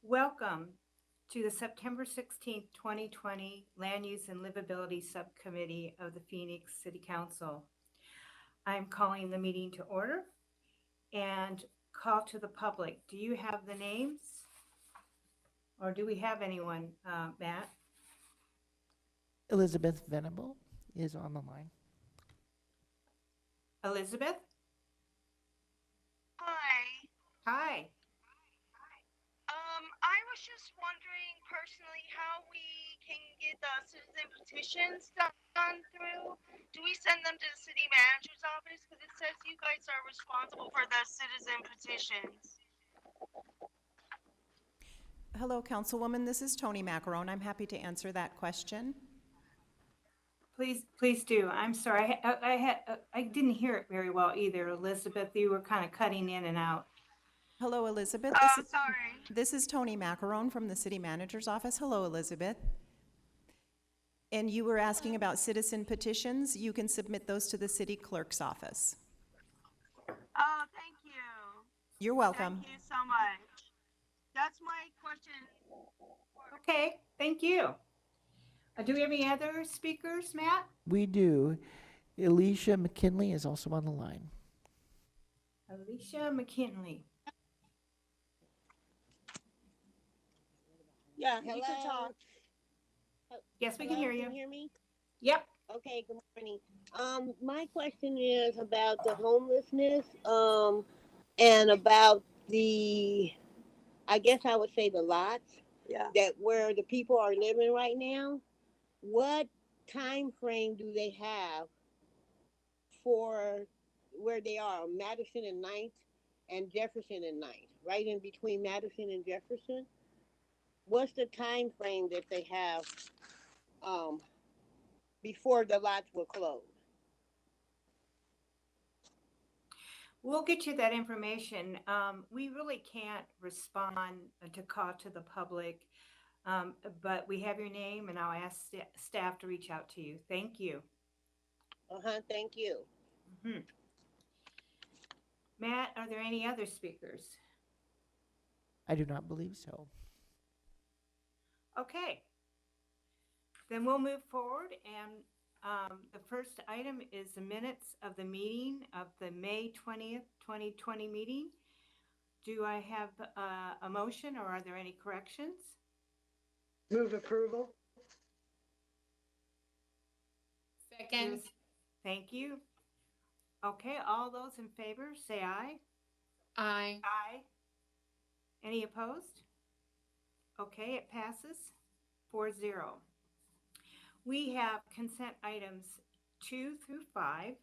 Welcome to the September 16th, 2020 Land Use and Livability Subcommittee of the Phoenix City Council. I'm calling the meeting to order and call to the public. Do you have the names? Or do we have anyone, Matt? Elizabeth Venable is on the line. Elizabeth? Hi. Hi. I was just wondering personally how we can get the citizen petitions done through. Do we send them to the city manager's office? Because it says you guys are responsible for the citizen petitions. Hello, Councilwoman. This is Tony Macarone. I'm happy to answer that question. Please do. I'm sorry. I didn't hear it very well either, Elizabeth. You were kind of cutting in and out. Hello, Elizabeth. Oh, sorry. This is Tony Macarone from the City Manager's Office. Hello, Elizabeth. And you were asking about citizen petitions. You can submit those to the City Clerk's office. Oh, thank you. You're welcome. Thank you so much. That's my question. Okay, thank you. Do we have any other speakers, Matt? We do. Alicia McKinley is also on the line. Alicia McKinley. Yeah, Hello? you can talk. Yes, we Hello, can hear you. Can you hear me? Yep. Okay, good morning. My question is about the homelessness, and about I guess I would say the lots Yeah. that where the people are living right now. What time frame do they have for where they are? Madison and 9th and Jefferson and 9th, right in between Madison and Jefferson. What's the time frame that they have before the lots will close? We'll get you that information. We really can't respond to call to the public, but we have your name and I'll ask staff to reach out to you. Thank you. Thank you. Mhm. Matt, are there any other speakers? I do not believe so. Okay. Then we'll move forward, and the first item is the minutes of the meeting of the May 20th, 2020 meeting. Do I have a motion, or are there any corrections? Move approval. Second. Thank you. Okay, all those in favor, say aye. Aye. Aye. Any opposed? Okay, it passes 4-0. We have consent items 2 through 5.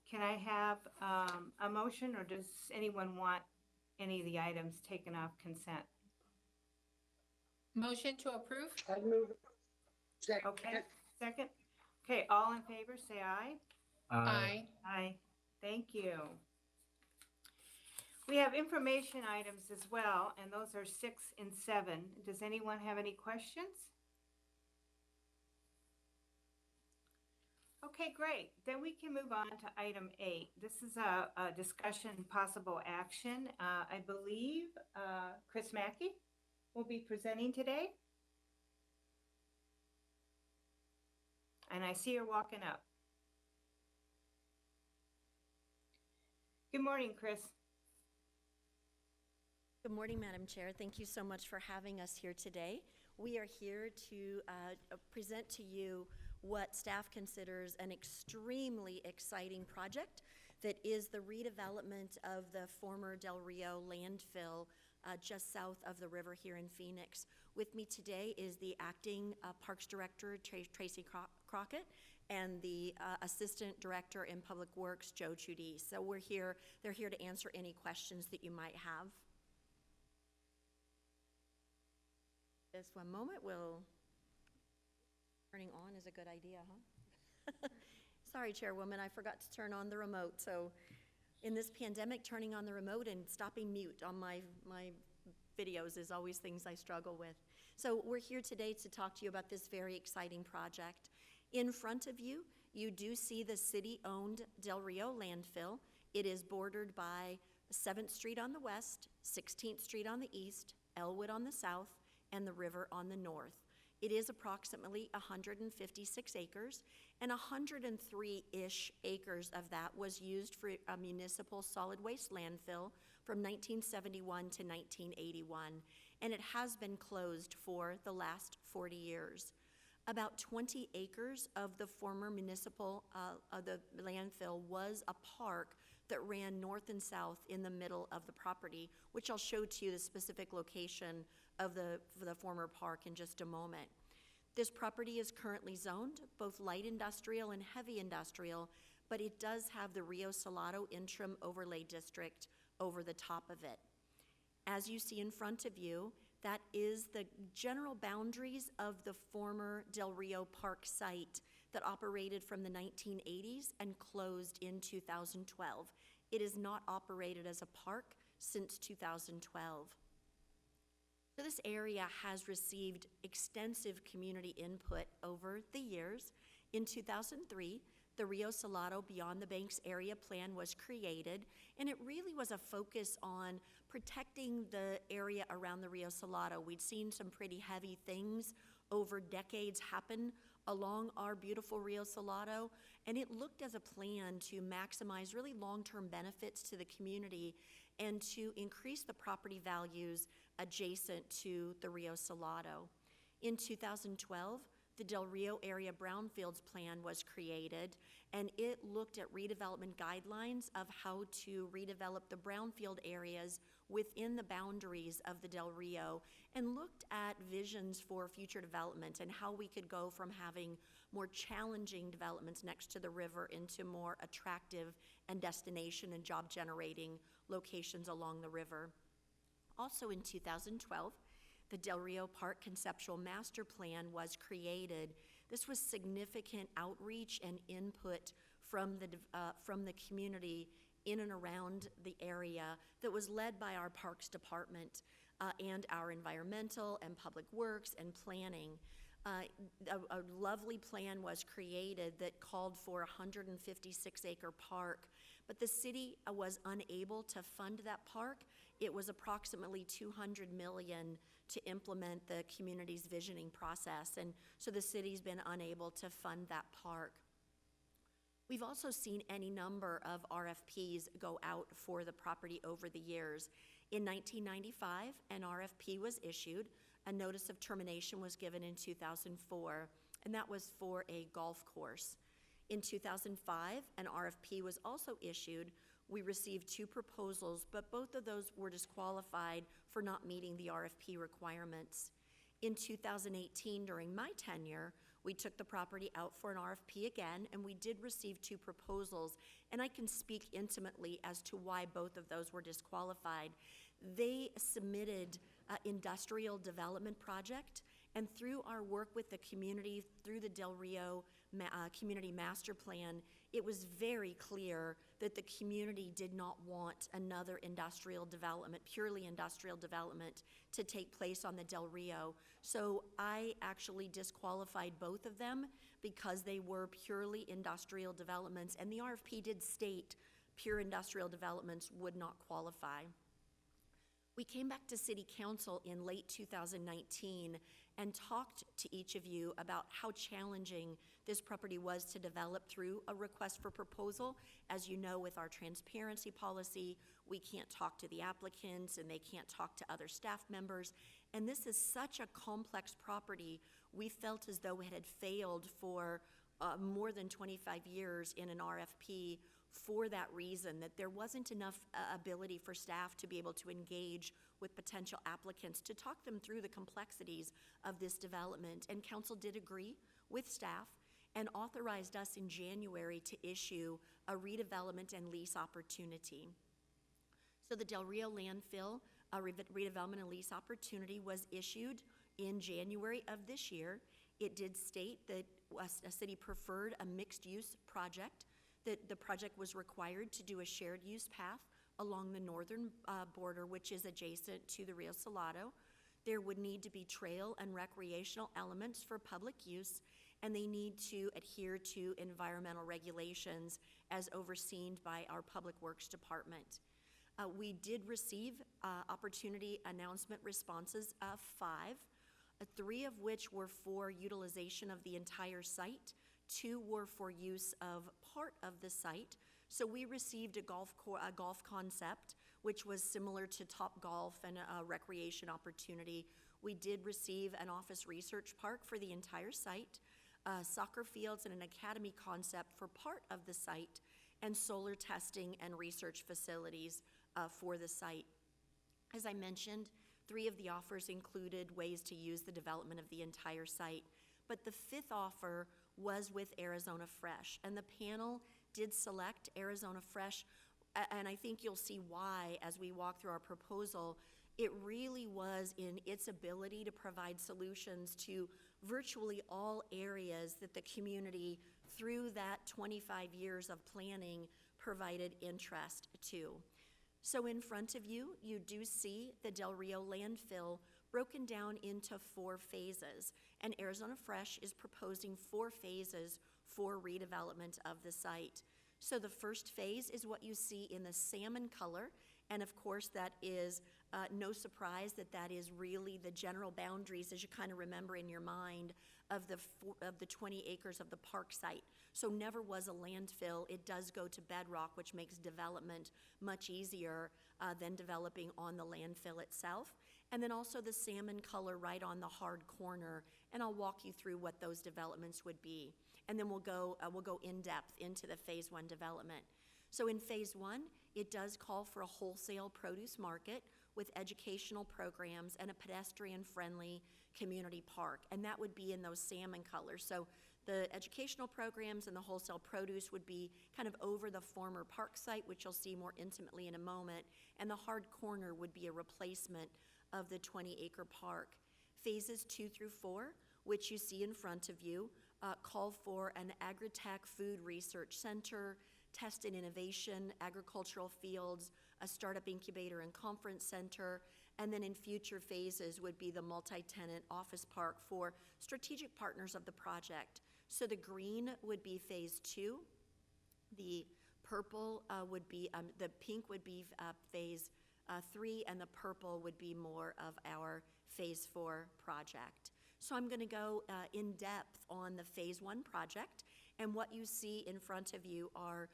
Can I have a motion, or does anyone want any of the items taken off consent? Motion to approve? I'd move. Second. Okay, second. Okay, all in favor, say aye. Aye. Aye. Thank you. We have information items as well, and those are 6 and 7. Does anyone have any questions? Okay, great. Then we can move on to item 8. This is a discussion possible action. I believe Chris Mackey will be presenting today. And I see her walking up. Good morning, Chris. Good morning, Madam Chair. Thank you so much for having us here today. We are here to present to you what staff considers an extremely exciting project that is the redevelopment of the former Del Rio landfill just south of the river here in Phoenix. With me today is the acting Parks Director, Tracy Crockett, and the Assistant Director in Public Works, Joe Chudy. So they're here to answer any questions that you might have. Just one moment, turning on is a good idea, huh? Sorry, Chairwoman, I forgot to turn on the remote. So in this pandemic, turning on the remote and stopping mute on my videos is always things I struggle with. So we're here today to talk to you about this very exciting project. In front of you, you do see the city-owned Del Rio landfill. It is bordered by 7th Street on the west, 16th Street on the east, Elwood on the south, and the river on the north. It is approximately 156 acres, and 103-ish acres of that was used for a municipal solid waste landfill from 1971 to 1981, and it has been closed for the last 40 years. About 20 acres of the former municipal, the landfill was a park that ran north and south in the middle of the property, which I'll show to you the specific location of the former park in just a moment. This property is currently zoned both light industrial and heavy industrial, but it does have the Rio Salado Interim Overlay District over the top of it. As you see in front of you, that is the general boundaries of the former Del Rio Park site that operated from the 1980s and closed in 2012. It is not operated as a park since 2012. So this area has received extensive community input over the years. In 2003, the Rio Salado Beyond the Banks Area Plan was created, and it really was a focus on protecting the area around the Rio Salado. We'd seen some pretty heavy things over decades happen along our beautiful Rio Salado, and it looked as a plan to maximize really long-term benefits to the community and to increase the property values adjacent to the Rio Salado. In 2012, the Del Rio Area Brownfields Plan was created, and it looked at redevelopment guidelines of how to redevelop the brownfield areas within the boundaries of the Del Rio, and looked at visions for future development and how we could go from having more challenging developments next to the river into more attractive and destination and job generating locations along the river. Also in 2012, the Del Rio Park Conceptual Master Plan was created. This was significant outreach and input from the community in and around the area that was led by our Parks Department and our Environmental and Public Works and Planning. A lovely plan was created that called for a 156-acre park, but the city was unable to fund that park. It was approximately $200 million to implement the community's visioning process, and so the city's been unable to fund that park. We've also seen any number of RFPs go out for the property over the years. In 1995, an RFP was issued. A notice of termination was given in 2004, and that was for a golf course. In 2005, an RFP was also issued. We received 2 proposals, but both of those were disqualified for not meeting the RFP requirements. In 2018, during my tenure, we took the property out for an RFP again, and we did receive 2 proposals, and I can speak intimately as to why both of those were disqualified. They submitted an industrial development project, and through our work with the community, through the Del Rio Community Master Plan, it was very clear that the community did not want another industrial development, purely industrial development, to take place on the Del Rio. So I actually disqualified both of them because they were purely industrial developments, and the RFP did state pure industrial developments would not qualify. We came back to City Council in late 2019 and talked to each of you about how challenging this property was to develop through a request for proposal. As you know, with our transparency policy, we can't talk to the applicants and they can't talk to other staff members. And this is such a complex property, we felt as though it had failed for more than 25 years in an RFP for that reason, that there wasn't enough ability for staff to be able to engage with potential applicants to talk them through the complexities of this development. And council did agree with staff and authorized us in January to issue a redevelopment and lease opportunity. So the Del Rio landfill redevelopment and lease opportunity was issued in January of this year. It did state that a city preferred a mixed-use project, that the project was required to do a shared use path along the northern border, which is adjacent to the Rio Salado. There would need to be trail and recreational elements for public use, and they need to adhere to environmental regulations as overseen by our Public Works Department. We did receive opportunity announcement responses of 5, 3 of which were for utilization of the entire site, 2 were for use of part of the site. So we received a golf concept, which was similar to Top Golf and a recreation opportunity. We did receive an office research park for the entire site, soccer fields and an academy concept for part of the site, and solar testing and research facilities for the site. As I mentioned, 3 of the offers included ways to use the development of the entire site, but the 5th offer was with Arizona Fresh, and the panel did select Arizona Fresh, and I think you'll see why as we walk through our proposal. It really was in its ability to provide solutions to virtually all areas that the community, through that 25 years of planning, provided interest to. So in front of you, you do see the Del Rio landfill broken down into 4 phases, and Arizona Fresh is proposing 4 phases for redevelopment of the site. So the first phase is what you see in the salmon color, and of course that is no surprise that that is really the general boundaries, as you kind of remember in your mind, of the 20 acres of the park site. So never was a landfill. It does go to bedrock, which makes development much easier than developing on the landfill itself. And then also the salmon color right on the hard corner, and I'll walk you through what those developments would be. And then we'll go in depth into the phase 1 development. So in phase 1, it does call for a wholesale produce market with educational programs and a pedestrian-friendly community park, and that would be in those salmon colors. So the educational programs and the wholesale produce would be kind of over the former park site, which you'll see more intimately in a moment, and the hard corner would be a replacement of the 20-acre park. Phases 2 through 4, which you see in front of you, call for an agri-tech food research center, test and innovation, agricultural fields, a startup incubator and conference center, and then in future phases would be the multi-tenant office park for strategic partners of the project. So the green would be phase 2, the purple would be, the pink would be phase 3, and the purple would be more of our phase 4 project. So I'm gonna go in depth on the phase 1 project, and what you see in front of you are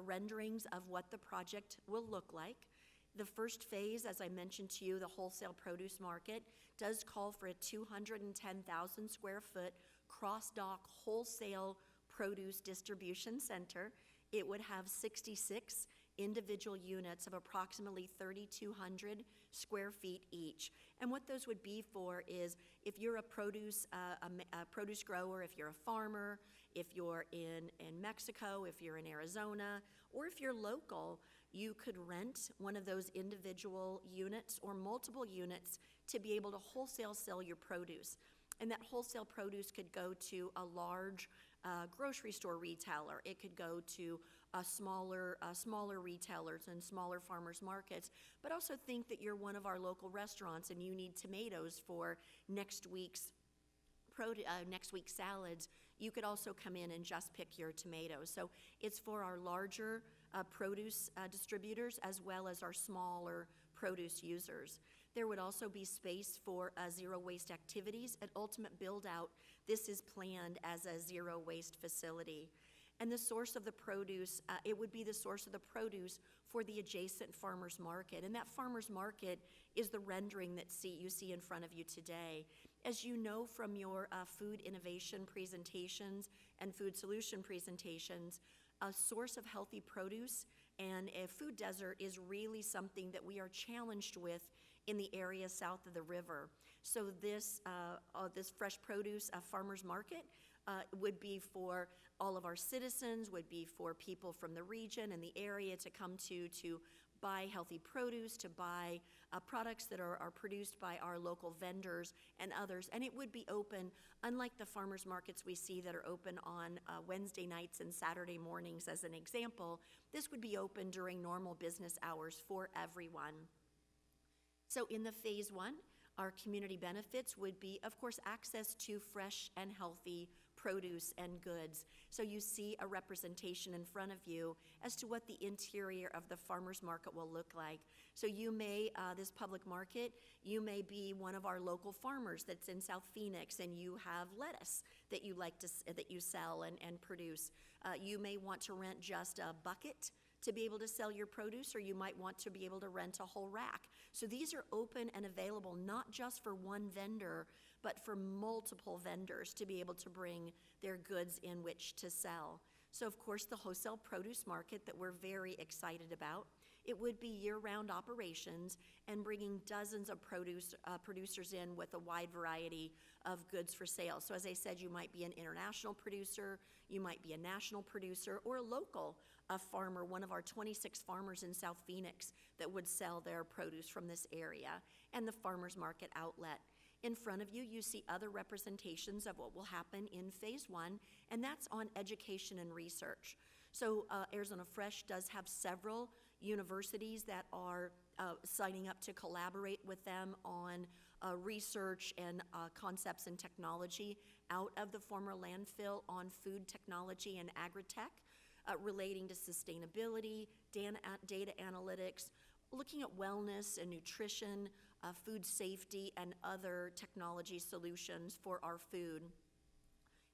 renderings of what the project will look like. The first phase, as I mentioned to you, the wholesale produce market, does call for a 210,000 square foot cross-dock wholesale produce distribution center. It would have 66 individual units of approximately 3,200 square feet each. And what those would be for is if you're a produce grower, if you're a farmer, if you're in Mexico, if you're in Arizona, or if you're local, you could rent one of those individual units or multiple units to be able to wholesale sell your produce. And that wholesale produce could go to a large grocery store retailer. It could go to smaller retailers and smaller farmers markets. But also think that you're one of our local restaurants and you need tomatoes for next week's salads. You could also come in and just pick your tomatoes. So it's for our larger produce distributors as well as our smaller produce users. There would also be space for zero waste activities. At ultimate build out, this is planned as a zero waste facility. And the source of the produce, it would be the source of the produce for the adjacent farmers market. And that farmers market is the rendering that you see in front of you today. As you know from your food innovation presentations and food solution presentations, a source of healthy produce and a food desert is really something that we are challenged with in the area south of the river. So this fresh produce farmers market would be for all of our citizens, would be for people from the region and the area to come to buy healthy produce, to buy products that are produced by our local vendors and others. And it would be open, unlike the farmers markets we see that are open on Wednesday nights and Saturday mornings as an example, this would be open during normal business hours for everyone. So in the phase 1, our community benefits would be, of course, access to fresh and healthy produce and goods. So you see a representation in front of you as to what the interior of the farmer's market will look like. So you may, this public market, you may be one of our local farmers that's in South Phoenix, and you have lettuce that you like to, that you sell and produce. You may want to rent just a bucket to be able to sell your produce, or you might want to be able to rent a whole rack. So these are open and available not just for one vendor, but for multiple vendors to be able to bring their goods in which to sell. So of course, the wholesale produce market that we're very excited about, it would be year-round operations and bringing dozens of producers in with a wide variety of goods for sale. So as I said, you might be an international producer, you might be a national producer, or a local farmer, one of our 26 farmers in South Phoenix that would sell their produce from this area, and the farmers market outlet. In front of you, you see other representations of what will happen in phase one, and that's on education and research. So Arizona Fresh does have several universities that are signing up to collaborate with them on research and concepts and technology out of the former landfill on food technology and agri-tech, relating to sustainability, data analytics, looking at wellness and nutrition, food safety, and other technology solutions for our food.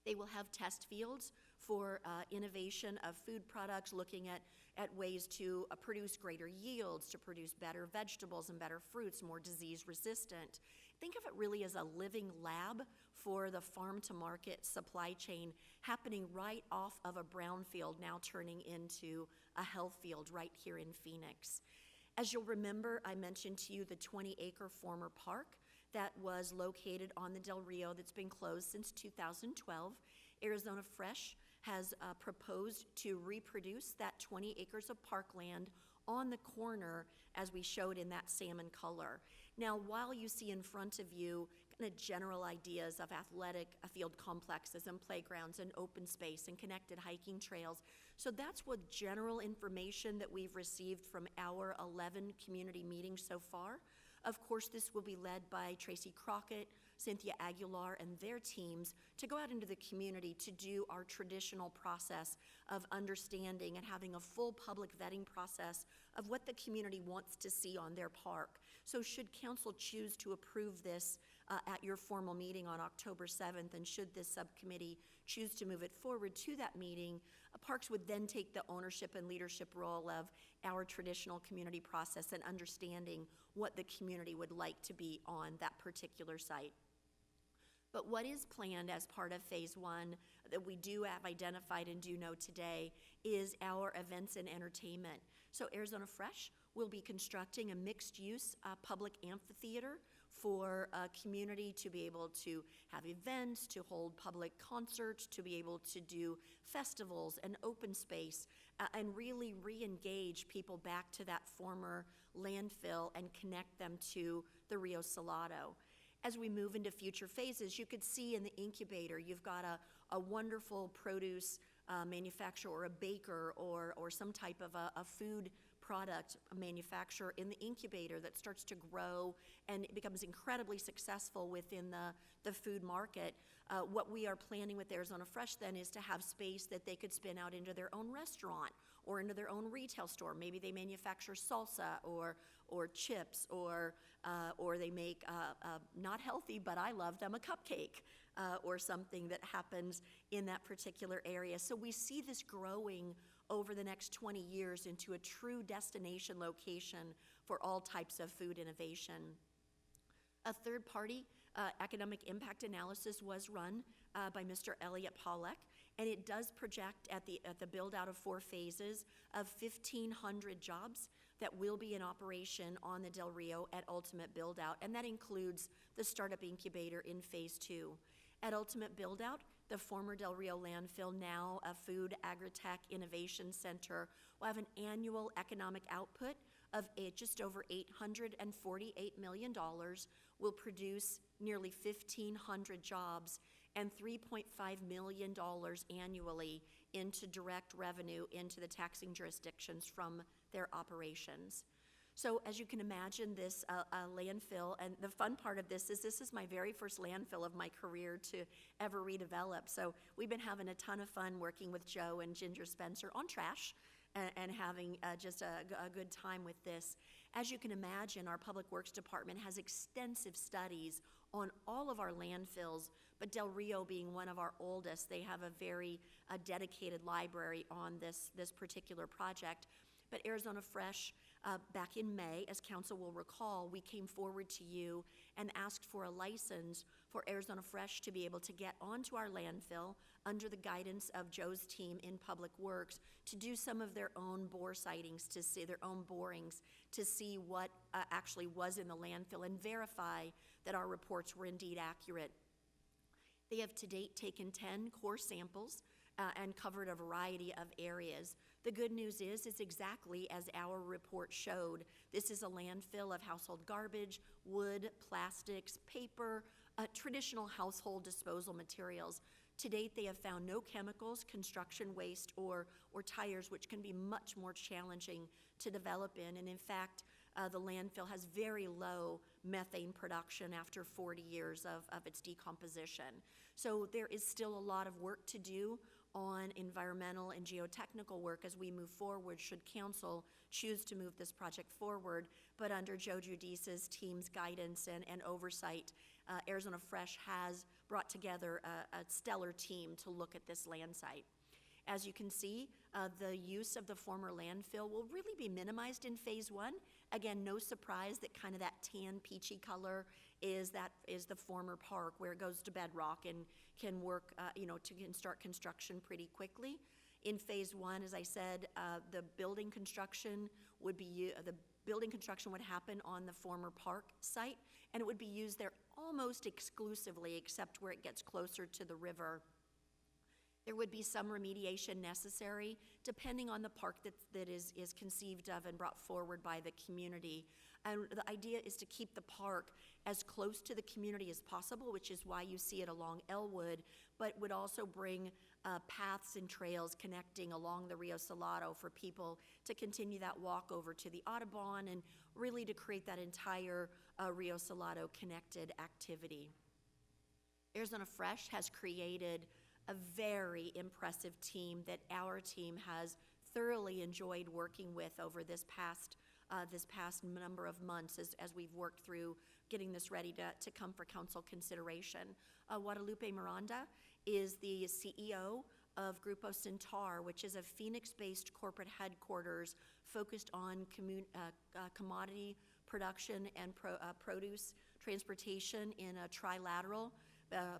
They will have test fields for innovation of food products, looking at ways to produce greater yields, to produce better vegetables and better fruits, more disease resistant. Think of it really as a living lab for the farm to market supply chain, happening right off of a brownfield, now turning into a health field right here in Phoenix. As you'll remember, I mentioned to you the 20-acre former park that was located on the Del Rio that's been closed since 2012. Arizona Fresh has proposed to reproduce that 20 acres of parkland on the corner as we showed in that salmon color. Now, while you see in front of you kind of general ideas of athletic field complexes and playgrounds and open space and connected hiking trails, so that's what general information that we've received from our 11 community meetings so far. Of course, this will be led by Tracy Crockett, Cynthia Aguilar, and their teams to go out into the community to do our traditional process of understanding and having a full public vetting process of what the community wants to see on their park. So should council choose to approve this at your formal meeting on October 7th, and should this subcommittee choose to move it forward to that meeting, Parks would then take the ownership and leadership role of our traditional community process and understanding what the community would like to be on that particular site. But what is planned as part of phase one that we do have identified and do know today is our events and entertainment. So Arizona Fresh will be constructing a mixed-use public amphitheater for a community to be able to have events, to hold public concerts, to be able to do festivals and open space, and really re-engage people back to that former landfill and connect them to the Rio Salado. As we move into future phases, you could see in the incubator, you've got a wonderful produce manufacturer or a baker or some type of a food product manufacturer in the incubator that starts to grow and it becomes incredibly successful within the food market. What we are planning with Arizona Fresh then is to have space that they could spin out into their own restaurant or into their own retail store. Maybe they manufacture salsa or chips or they make, not healthy, but I love them, a cupcake or something that happens in that particular area. So we see this growing over the next 20 years into a true destination location for all types of food innovation. A third-party economic impact analysis was run by Mr. Elliot Pollack, and it does project at the build-out of 4 phases of 1,500 jobs that will be in operation on the Del Rio at Ultimate Build-Out, and that includes the startup incubator in phase 2. At Ultimate Build-Out, the former Del Rio landfill, now a food agri-tech innovation center, will have an annual economic output of just over $848 million, will produce nearly 1,500 jobs and $3.5 million annually into direct revenue into the taxing jurisdictions from their operations. So as you can imagine, this landfill, and the fun part of this is my very first landfill of my career to ever redevelop. So we've been having a ton of fun working with Joe and Ginger Spencer on trash and having just a good time with this. As you can imagine, our Public Works Department has extensive studies on all of our landfills, but Del Rio being one of our oldest, they have a very dedicated library on this particular project. But Arizona Fresh, back in May, as council will recall, we came forward to you and asked for a license for Arizona Fresh to be able to get onto our landfill under the guidance of Joe's team in Public Works to do some of their own bore sightings, to see their own borings, to see what actually was in the landfill and verify that our reports were indeed accurate. They have to date taken 10 core samples and covered a variety of areas. The good news is it's exactly as our report showed. This is a landfill of household garbage, wood, plastics, paper, traditional household disposal materials. To date, they have found no chemicals, construction waste, or tires, which can be much more challenging to develop in. And in fact, the landfill has very low methane production after 40 years of its decomposition. So there is still a lot of work to do on environmental and geotechnical work as we move forward, should council choose to move this project forward. But under Joe Giudice's team's guidance and oversight, Arizona Fresh has brought together a stellar team to look at this land site. As you can see, the use of the former landfill will really be minimized in phase one. Again, no surprise that kind of that tan peachy color is the former park where it goes to bedrock and can work, can start construction pretty quickly. In phase one, as I said, the building construction would happen on the former park site, and it would be used there almost exclusively, except where it gets closer to the river. There would be some remediation necessary, depending on the park that is conceived of and brought forward by the community. And the idea is to keep the park as close to the community as possible, which is why you see it along Elwood, but would also bring paths and trails connecting along the Rio Salado for people to continue that walk over to the Audubon and really to create that entire Rio Salado connected activity. Arizona Fresh has created a very impressive team that our team has thoroughly enjoyed working with over this past number of months as we've worked through getting this ready to come for council consideration. Guadalupe Miranda is the CEO of Grupo Centar, which is a Phoenix-based corporate headquarters focused on commodity production and produce transportation in a trilateral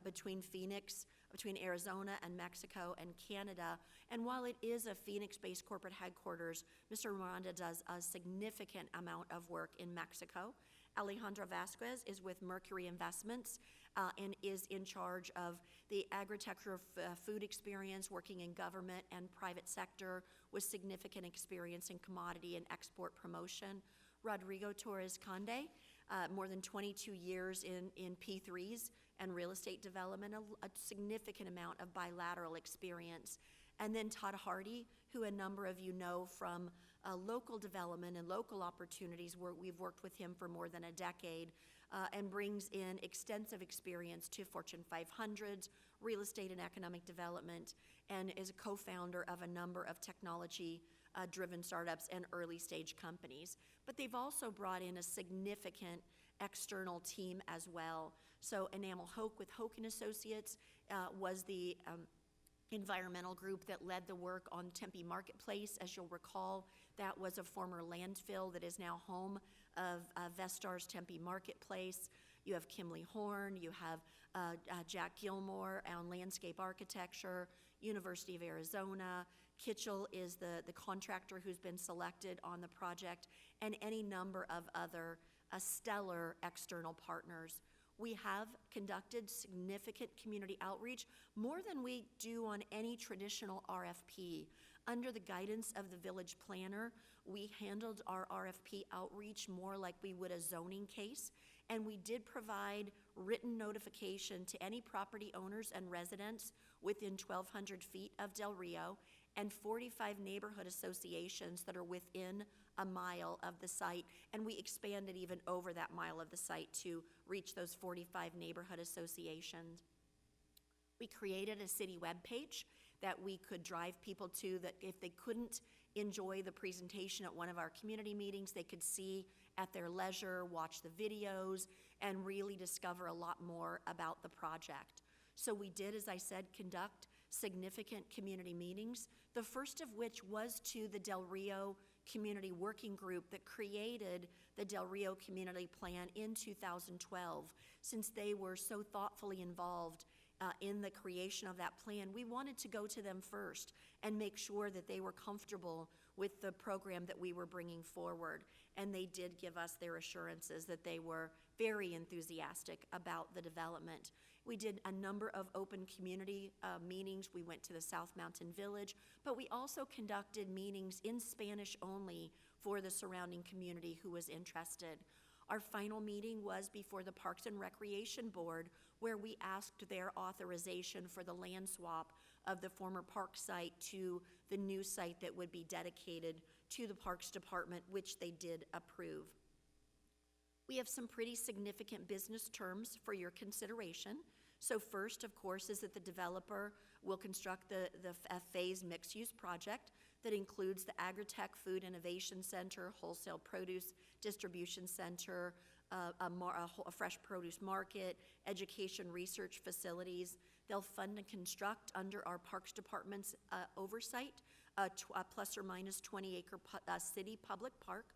between Arizona and Mexico and Canada. And while it is a Phoenix-based corporate headquarters, Mr. Miranda does a significant amount of work in Mexico. Alejandra Vasquez is with Mercury Investments and is in charge of the agriculture food experience, working in government and private sector with significant experience in commodity and export promotion. Rodrigo Torres Conde, more than 22 years in P3s and real estate development, a significant amount of bilateral experience. And then Todd Hardy, who a number of you know from local development and local opportunities, where we've worked with him for more than a decade, and brings in extensive experience to Fortune 500s, real estate and economic development, and is a co-founder of a number of technology-driven startups and early-stage companies. But they've also brought in a significant external team as well. So Enamel Hoke with Hoke & Associates was the environmental group that led the work on Tempe Marketplace. As you'll recall, that was a former landfill that is now home of Vestar's Tempe Marketplace. You have Kimley Horn, you have Jack Gilmore on landscape architecture, University of Arizona. Kitchell is the contractor who's been selected on the project, and any number of other stellar external partners. We have conducted significant community outreach, more than we do on any traditional RFP. Under the guidance of the village planner, we handled our RFP outreach more like we would a zoning case, and we did provide written notification to any property owners and residents within 1,200 feet of Del Rio, and 45 neighborhood associations that are within a mile of the site. And we expanded even over that mile of the site to reach those 45 neighborhood associations. We created a city webpage that we could drive people to, that if they couldn't enjoy the presentation at one of our community meetings, they could see at their leisure, watch the videos, and really discover a lot more about the project. So we did, as I said, conduct significant community meetings, the first of which was to the Del Rio Community Working Group that created the Del Rio Community Plan in 2012. Since they were so thoughtfully involved in the creation of that plan, we wanted to go to them first and make sure that they were comfortable with the program that we were bringing forward. And they did give us their assurances that they were very enthusiastic about the development. We did a number of open community meetings. We went to the South Mountain Village, but we also conducted meetings in Spanish only for the surrounding community who was interested. Our final meeting was before the Parks and Recreation Board, where we asked their authorization for the land swap of the former park site to the new site that would be dedicated to the Parks Department, which they did approve. We have some pretty significant business terms for your consideration. So first, of course, is that the developer will construct a phased mixed-use project that includes the Agritech Food Innovation Center, Wholesale Produce Distribution Center, a fresh produce market, education research facilities. They'll fund and construct under our Parks Department's oversight a plus or minus 20-acre city public park.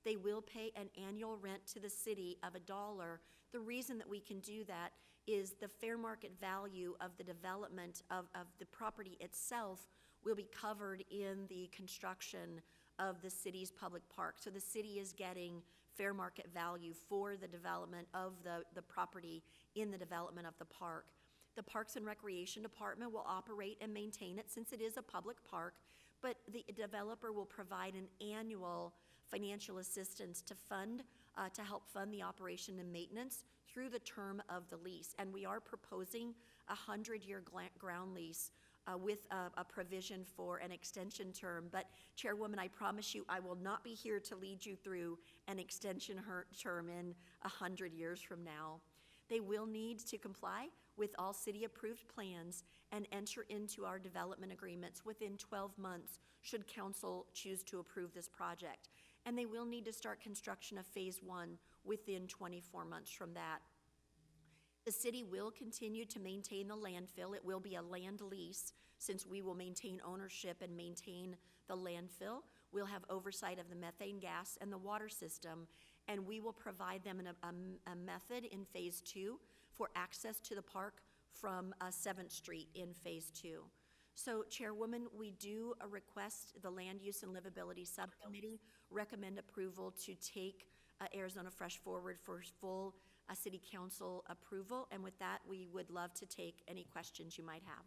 They will pay an annual rent to the city of $1. The reason that we can do that is the fair market value of the development of the property itself will be covered in the construction of the city's public park. So the city is getting fair market value for the development of the property in the development of the park. The Parks and Recreation Department will operate and maintain it since it is a public park, but the developer will provide an annual financial assistance to help fund the operation and maintenance through the term of the lease. And we are proposing a 100-year ground lease with a provision for an extension term. But Chairwoman, I promise you, I will not be here to lead you through an extension term in 100 years from now. They will need to comply with all city-approved plans and enter into our development agreements within 12 months should council choose to approve this project. And they will need to start construction of phase 1 within 24 months from that. The city will continue to maintain the landfill. It will be a land lease since we will maintain ownership and maintain the landfill. We'll have oversight of the methane gas and the water system, and we will provide them a method in phase 2 for access to the park from 7th Street in phase 2. So, Chairwoman, we do request the Land Use and Livability Subcommittee recommend approval to take Arizona Fresh forward for full City Council approval. And with that, we would love to take any questions you might have.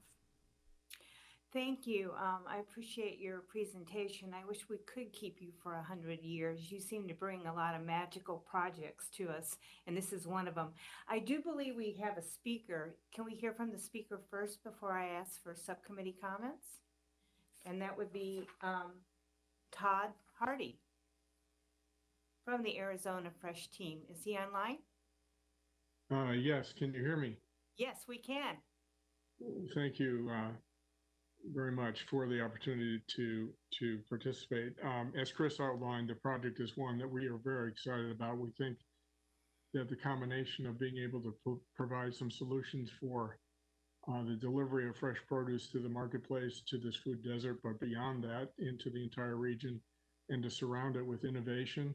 Thank you. I appreciate your presentation. I wish we could keep you for 100 years. You seem to bring a lot of magical projects to us, and this is one of them. I do believe we have a speaker. Can we hear from the speaker first before I ask for subcommittee comments? And that would be Todd Hardy from the Arizona Fresh team. Is he online? Yes, can you hear me? Yes, we can. Thank you very much for the opportunity to participate. As Chris outlined, the project is one that we are very excited about. We think that the combination of being able to provide some solutions for the delivery of fresh produce to the marketplace, to this food desert, but beyond that, into the entire region, and to surround it with innovation,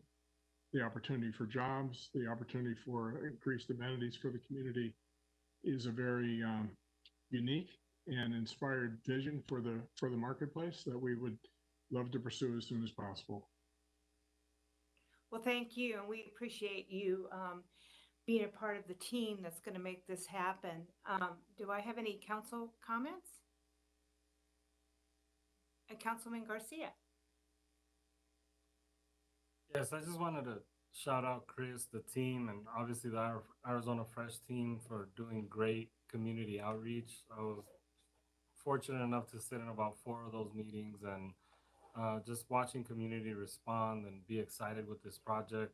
the opportunity for jobs, the opportunity for increased amenities for the community is a very unique and inspired vision for the marketplace that we would love to pursue as soon as possible. Well, thank you, and we appreciate you being a part of the team that's going to make this happen. Do I have any council comments? Councilman Garcia. Yes, I just wanted to shout out Chris, the team, and obviously the Arizona Fresh team for doing great community outreach. I was fortunate enough to sit in about 4 of those meetings, and just watching community respond and be excited with this project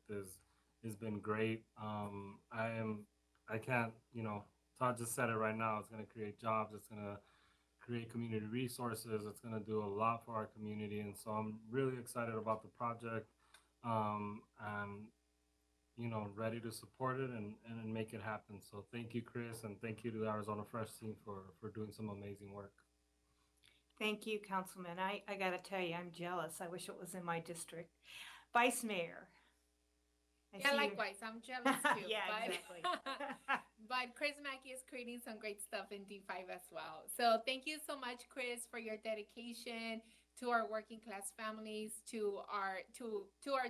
has been great. I can't, Todd just said it right now. It's going to create jobs. It's going to create community resources. It's going to do a lot for our community. And so I'm really excited about the project, and, ready to support it and make it happen. So thank you, Chris, and thank you to the Arizona Fresh team for doing some amazing work. Thank you, Councilman. I got to tell you, I'm jealous. I wish it was in my district. Vice Mayor. I Yeah, see you- likewise. I'm jealous too. Yeah, but, exactly. but Chris Mackey is creating some great stuff in D5 as well. So thank you so much, Chris, for your dedication to our working class families, to our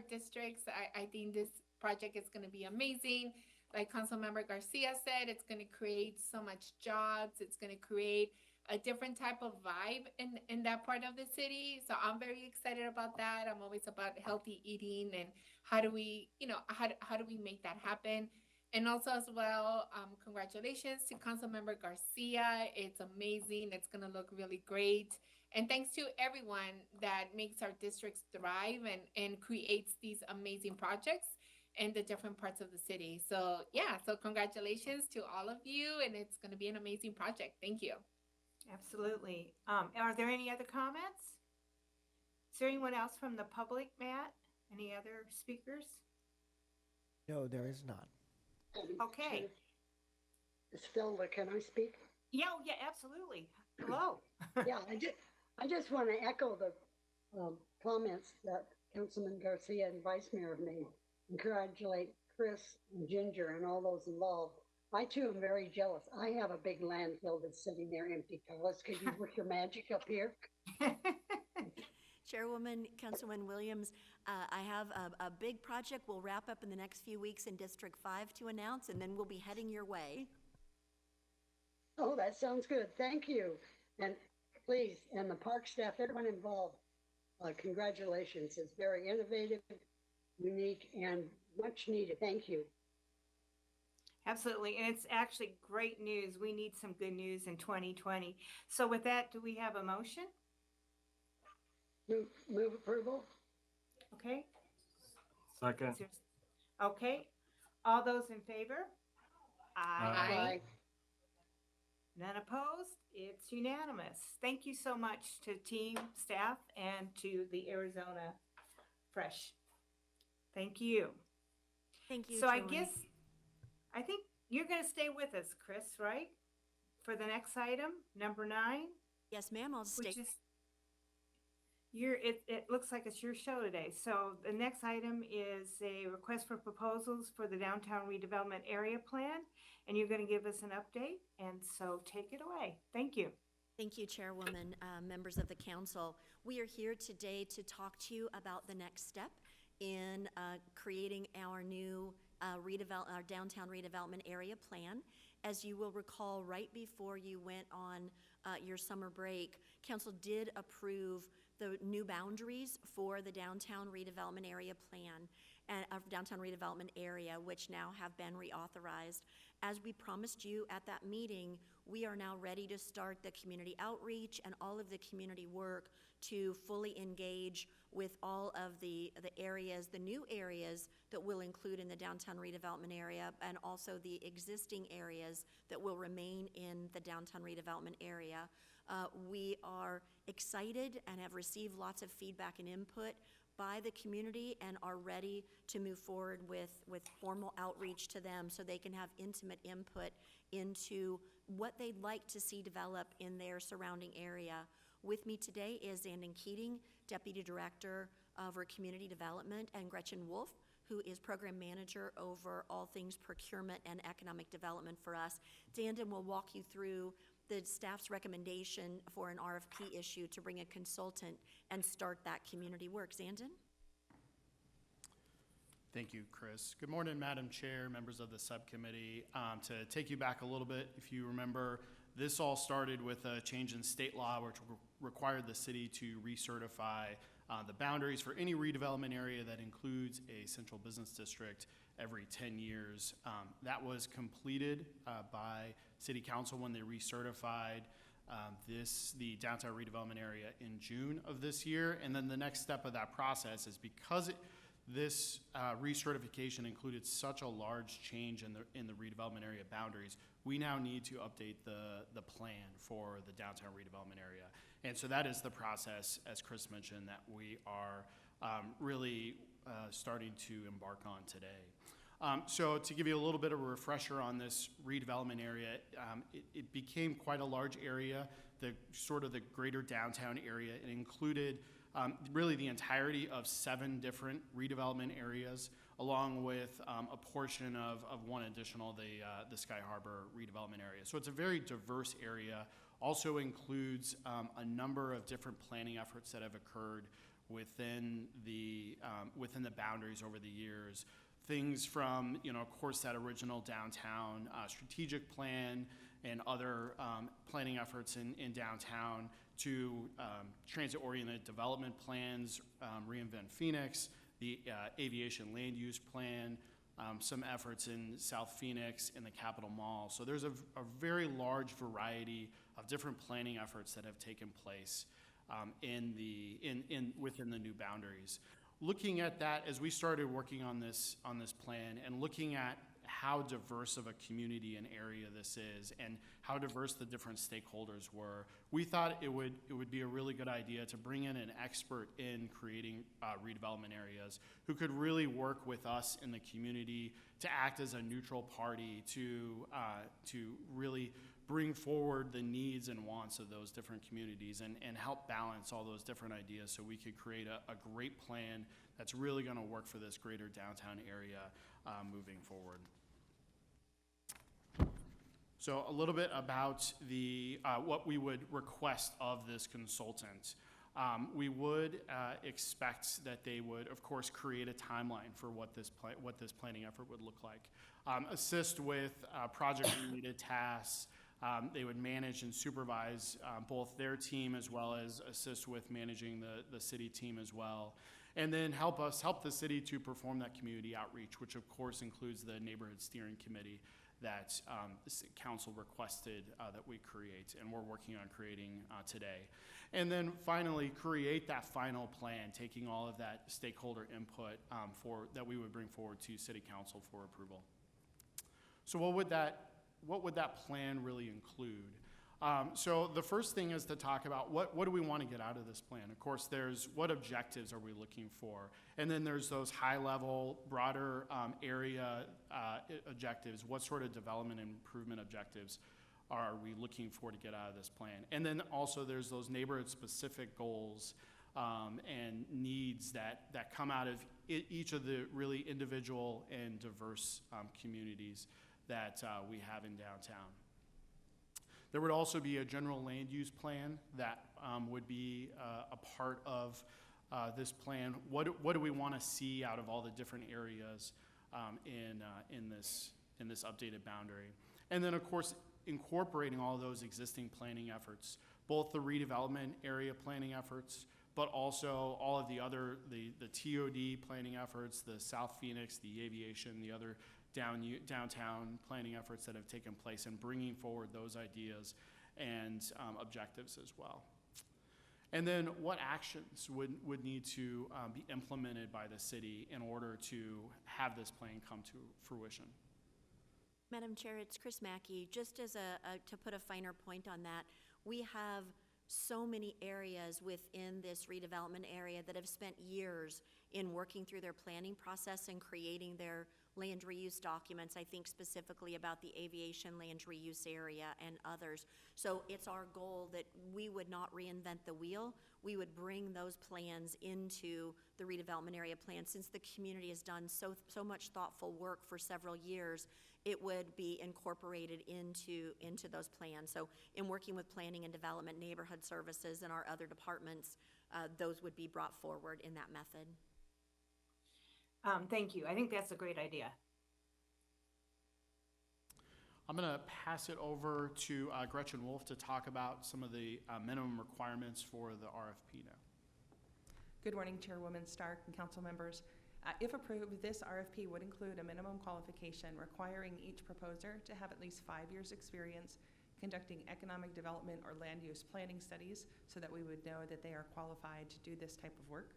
districts. I think this project is going to be amazing. Like Councilmember Garcia said, it's going to create so much jobs. It's going to create a different type of vibe in that part of the city. So I'm very excited about that. I'm always about healthy eating and how do we, how do we make that happen? And also as well, congratulations to Councilmember Garcia. It's amazing. It's going to look really great. And thanks to everyone that makes our districts thrive and creates these amazing projects in the different parts of the city. So yeah, so congratulations to all of you. And it's going to be an amazing project. Thank you. Absolutely. Are there any other comments? Is there anyone else from the public, Matt? Any other speakers? No, there is not. Okay. It's Felda, can I speak? Yeah, absolutely. Hello. Yeah, I just want to echo the comments that Councilman Garcia and Vice Mayor have made, and congratulate Chris and Ginger and all those involved. I too am very jealous. I have a big landfill that's sitting there empty. Carlos, could you work your magic up here? Chairwoman, Councilman Williams, I have a big project we'll wrap up in the next few weeks in District 5 to announce, and then we'll be heading your way. Oh, that sounds good. Thank you. And please, and the park staff, everyone involved, congratulations. It's very innovative, unique, and much needed. Thank you. Absolutely. And it's actually great news. We need some good news in 2020. So with that, do we have a motion? Move approval. Okay. Second. Okay. All those in favor? Aye. None opposed? It's unanimous. Thank you so much to team, staff, and to the Arizona Fresh. Thank you. Thank you, So I Chairwoman. I think you're going to stay with us, Chris, right? For the next item, number 9. Yes, ma'am, I'll stay. Which is it looks like it's your show today. So the next item is a request for proposals for the downtown redevelopment area plan, and you're going to give us an update. And so take it away. Thank you. Thank you, Chairwoman, members of the council. We are here today to talk to you about the next step in creating our new our downtown redevelopment area plan. As you will recall, right before you went on your summer break, council did approve the new boundaries for the downtown redevelopment area plan and downtown redevelopment area, which now have been reauthorized. As we promised you at that meeting, we are now ready to start the community outreach and all of the community work to fully engage with all of the areas, the new areas that we'll include in the downtown redevelopment area, and also the existing areas that will remain in the downtown redevelopment area. We are excited and have received lots of feedback and input by the community and are ready to move forward with formal outreach to them so they can have intimate input into what they'd like to see develop in their surrounding area. With me today is Zandon Keating, Deputy Director of Community Development, and Gretchen Wolf, who is Program Manager over all things procurement and economic development for us. Zandon will walk you through the staff's recommendation for an RFP issue to bring a consultant and start that community work. Zandon? Thank you, Chris. Good morning, Madam Chair, members of the subcommittee. To take you back a little bit, if you remember, this all started with a change in state law which required the city to recertify the boundaries for any redevelopment area that includes a central business district every 10 years. That was completed by City Council when they recertified the downtown redevelopment area in June of this year. And then the next step of that process is because this recertification included such a large change in the redevelopment area boundaries, we now need to update the plan for the downtown redevelopment area. And so that is the process, as Chris mentioned, that we are really starting to embark on today. So to give you a little bit of a refresher on this redevelopment area, it became quite a large area, the greater downtown area. It included really the entirety of 7 different redevelopment areas, along with a portion of one additional, the Sky Harbor redevelopment area. So it's a very diverse area. Also includes a number of different planning efforts that have occurred within the boundaries over the years. Things from, of course, that original downtown strategic plan and other planning efforts in downtown to transit-oriented development plans, Reinvent Phoenix, the aviation land use plan, some efforts in South Phoenix in the Capitol Mall. So there's a very large variety of different planning efforts that have taken place within the new boundaries. Looking at that, as we started working on this plan and looking at how diverse of a community and area this is and how diverse the different stakeholders were, we thought it would be a really good idea to bring in an expert in creating redevelopment areas who could really work with us in the community to act as a neutral party to really bring forward the needs and wants of those different communities and help balance all those different ideas so we could create a great plan that's really going to work for this greater downtown area moving forward. So a little bit about what we would request of this consultant. We would expect that they would, of course, create a timeline for what this planning effort would look like. Assist with project-related tasks. They would manage and supervise both their team as well as assist with managing the city team as well. And then help the city to perform that community outreach, which of course includes the neighborhood steering committee that the council requested that we create, and we're working on creating today. And then finally, create that final plan, taking all of that stakeholder input that we would bring forward to city council for approval. So what would that plan really include? So the first thing is to talk about what do we want to get out of this plan. Of course, there's what objectives are we looking for? And then there's those high-level, broader area objectives. What sort of development and improvement objectives are we looking for to get out of this plan? And then also there's those neighborhood-specific goals and needs that come out of each of the really individual and diverse communities that we have in downtown. There would also be a general land use plan that would be a part of this plan. What do we want to see out of all the different areas in this updated boundary? And then, of course, incorporating all those existing planning efforts, both the redevelopment area planning efforts, but also all of the other, the TOD planning efforts, the South Phoenix, the aviation, the other downtown planning efforts that have taken place, and bringing forward those ideas and objectives as well. And then what actions would need to be implemented by the city in order to have this plan come to fruition? Madam Chair, it's Chris Mackey. Just as to put a finer point on that, we have so many areas within this redevelopment area that have spent years in working through their planning process and creating their land reuse documents. I think specifically about the aviation land reuse area and others. So it's our goal that we would not reinvent the wheel. We would bring those plans into the redevelopment area plan. Since the community has done so much thoughtful work for several years, it would be incorporated into those plans. So in working with planning and development, neighborhood services, and our other departments, those would be brought forward in that method. Thank you. I think that's a great idea. I'm going to pass it over to Gretchen Wolf to talk about some of the minimum requirements for the RFP now. Good morning, Chairwoman Stark and council members. If approved, this RFP would include a minimum qualification requiring each proposer to have at least 5 years' experience conducting economic development or land use planning studies so that we would know that they are qualified to do this type of work.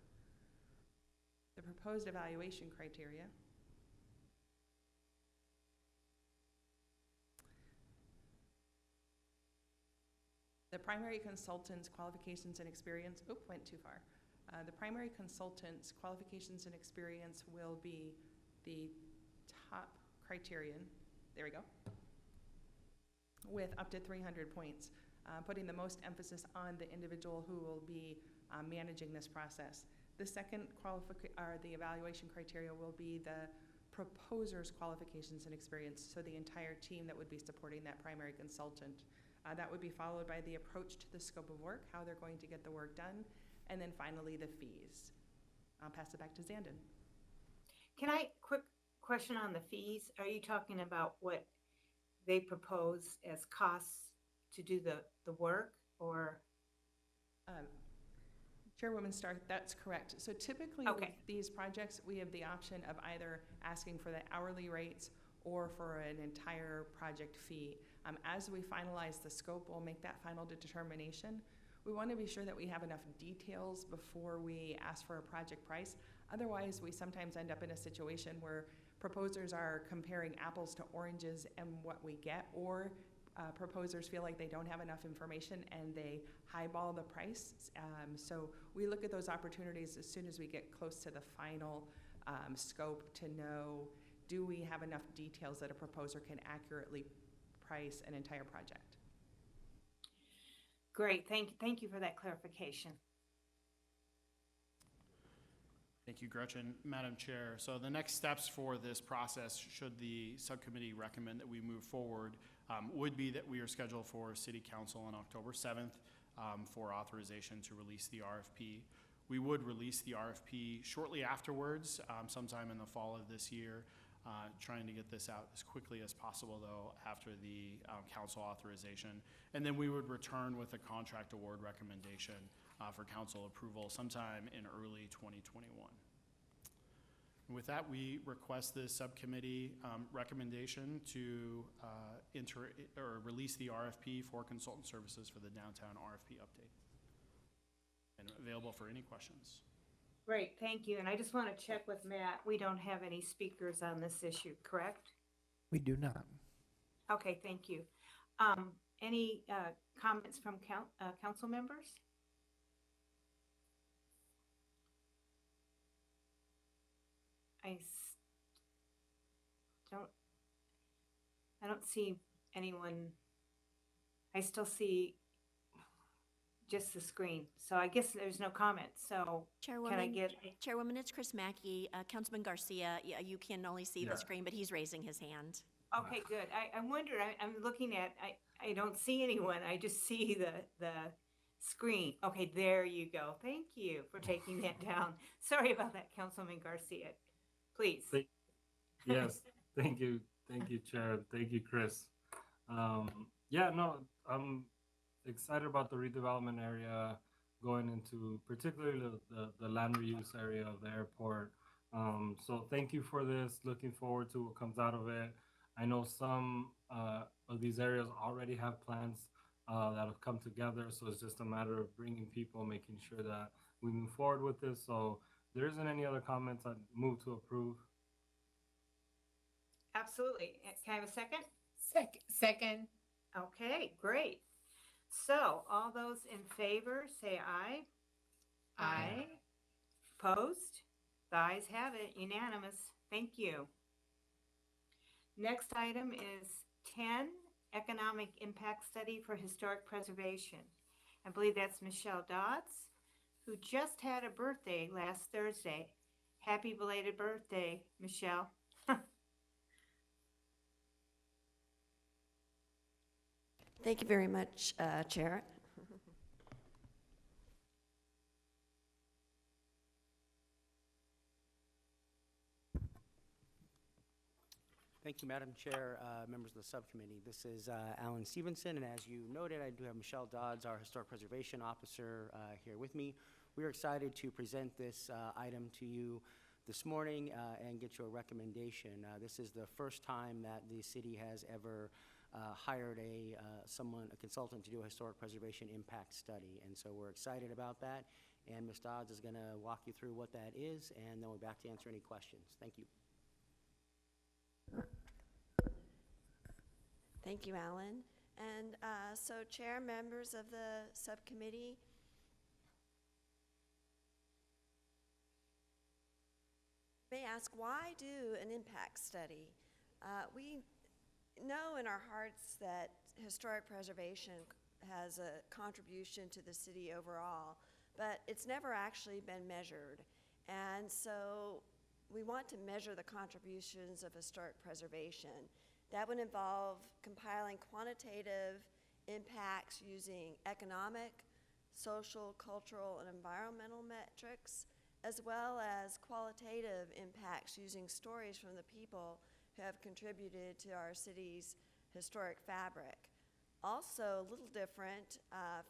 The proposed evaluation criteria. The primary consultant's qualifications and experience, went too far. The primary consultant's qualifications and experience will be the top criterion, there we go, with up to 300 points, putting the most emphasis on the individual who will be managing this process. The second the evaluation criteria will be the proposer's qualifications and experience, so the entire team that would be supporting that primary consultant. That would be followed by the approach to the scope of work, how they're going to get the work done, and then finally the fees. I'll pass it back to Zandon. Can I, quick question on the fees? Are you talking about what they propose as costs to do the work, or? Chairwoman Stark, that's correct. So typically with these projects, we have the option of either asking for the hourly rates or for an entire project fee. As we finalize the scope, we'll make that final determination. We want to be sure that we have enough details before we ask for a project price. Otherwise, we sometimes end up in a situation where proposers are comparing apples to oranges and what we get, or proposers feel like they don't have enough information and they highball the price. So we look at those opportunities as soon as we get close to the final scope to know, do we have enough details that a proposer can accurately price an entire project? Great, thank you for that clarification. Thank you, Gretchen. Madam Chair, so the next steps for this process, should the subcommittee recommend that we move forward, would be that we are scheduled for City Council on October 7th for authorization to release the RFP. We would release the RFP shortly afterwards, sometime in the fall of this year, trying to get this out as quickly as possible, though, after the council authorization. And then we would return with a contract award recommendation for council approval sometime in early 2021. And with that, we request the subcommittee recommendation to release the RFP for consultant services for the downtown RFP update. And available for any questions. Great, thank you. And I just want to check with Matt. We don't have any speakers on this issue, correct? We do not. Okay, thank you. Any comments from council members? I don't see anyone. I still see just the screen. So I guess there's no comments. So can I get? Chairwoman, it's Chris Mackey. Councilman Garcia, you can only see the screen, but he's raising his hand. Okay, good. I wonder, I'm looking at, I don't see anyone. I just see the screen. Okay, there you go. Thank you for taking that down. Sorry about that, Councilman Garcia. Please. Yes, thank you. Thank you, Chair. Thank you, Chris. Yeah, no, I'm excited about the redevelopment area going into particularly the land reuse area of the airport. So thank you for this. Looking forward to what comes out of it. I know some of these areas already have plans that have come together. So it's just a matter of bringing people, making sure that we move forward with this. So if there isn't any other comments, I'd move to approve. Absolutely. Can I have a second? Second. Okay, great. So all those in favor say aye. Aye. Opposed? The ayes have it, unanimous. Thank you. Next item is 10, Economic Impact Study for Historic Preservation. I believe that's Michelle Dodds, who just had a birthday last Thursday. Happy belated birthday, Michelle. Thank you very much, Chair. Thank you, Madam Chair, members of the subcommittee. This is Alan Stevenson, and as you noted, I do have Michelle Dodds, our Historic Preservation Officer, here with me. We are excited to present this item to you this morning and get you a recommendation. This is the first time that the city has ever hired a consultant to do a historic preservation impact study. And so we're excited about that. And Ms. Dodds is going to walk you through what that is, and then we're back to answer any questions. Thank you. Thank you, Alan. And so Chair, members of the subcommittee, may ask, why do an impact study? We know in our hearts that historic preservation has a contribution to the city overall, but it's never actually been measured. And so we want to measure the contributions of historic preservation. That would involve compiling quantitative impacts using economic, social, cultural, and environmental metrics, as well as qualitative impacts using stories from the people who have contributed to our city's historic fabric. Also, a little different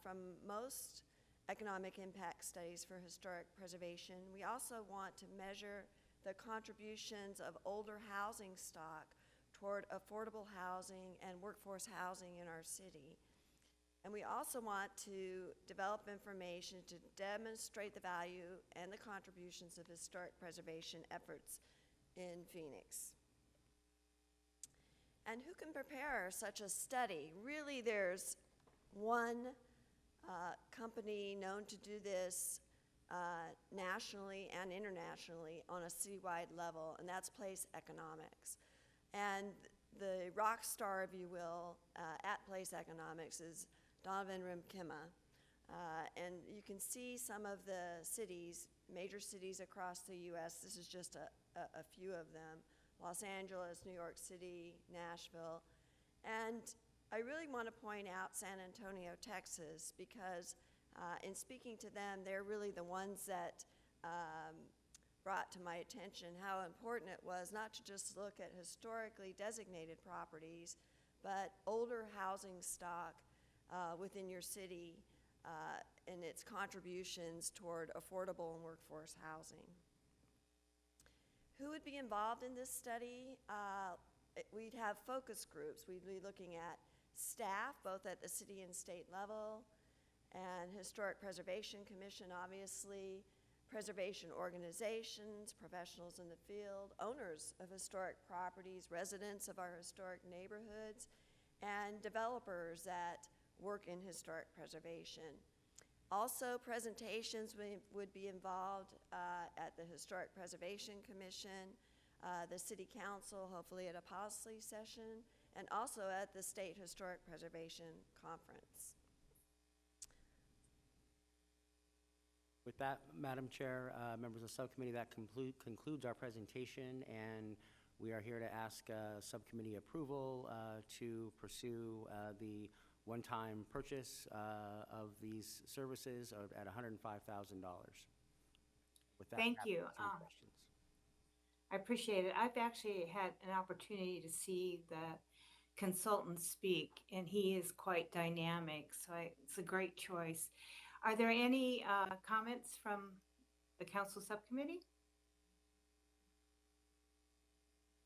from most economic impact studies for historic preservation, we also want to measure the contributions of older housing stock toward affordable housing and workforce housing in our city. And we also want to develop information to demonstrate the value and the contributions of historic preservation efforts in Phoenix. And who can prepare such a study? Really, there's one company known to do this nationally and internationally on a citywide level, and that's Place Economics. And the rock star, if you will, at Place Economics is Donovan Rimkema. And you can see some of the cities, major cities across the U.S. This is just a few of them. Los Angeles, New York City, Nashville. And I really want to point out San Antonio, Texas, because in speaking to them, they're really the ones that brought to my attention how important it was not to just look at historically designated properties, but older housing stock within your city and its contributions toward affordable and workforce housing. Who would be involved in this study? We'd have focus groups. We'd be looking at staff, both at the city and state level, and Historic Preservation Commission, obviously, preservation organizations, professionals in the field, owners of historic properties, residents of our historic neighborhoods, and developers that work in historic preservation. Also, presentations would be involved at the Historic Preservation Commission, the City Council, hopefully at a policy session, and also at the State Historic Preservation Conference. With that, Madam Chair, members of the subcommittee, that concludes our presentation, and we are here to ask subcommittee approval to pursue the one-time purchase of these services at $105,000. With that, Thank you. any questions? I appreciate it. I've actually had an opportunity to see the consultant speak, and he is quite dynamic, so it's a great choice. Are there any comments from the council subcommittee?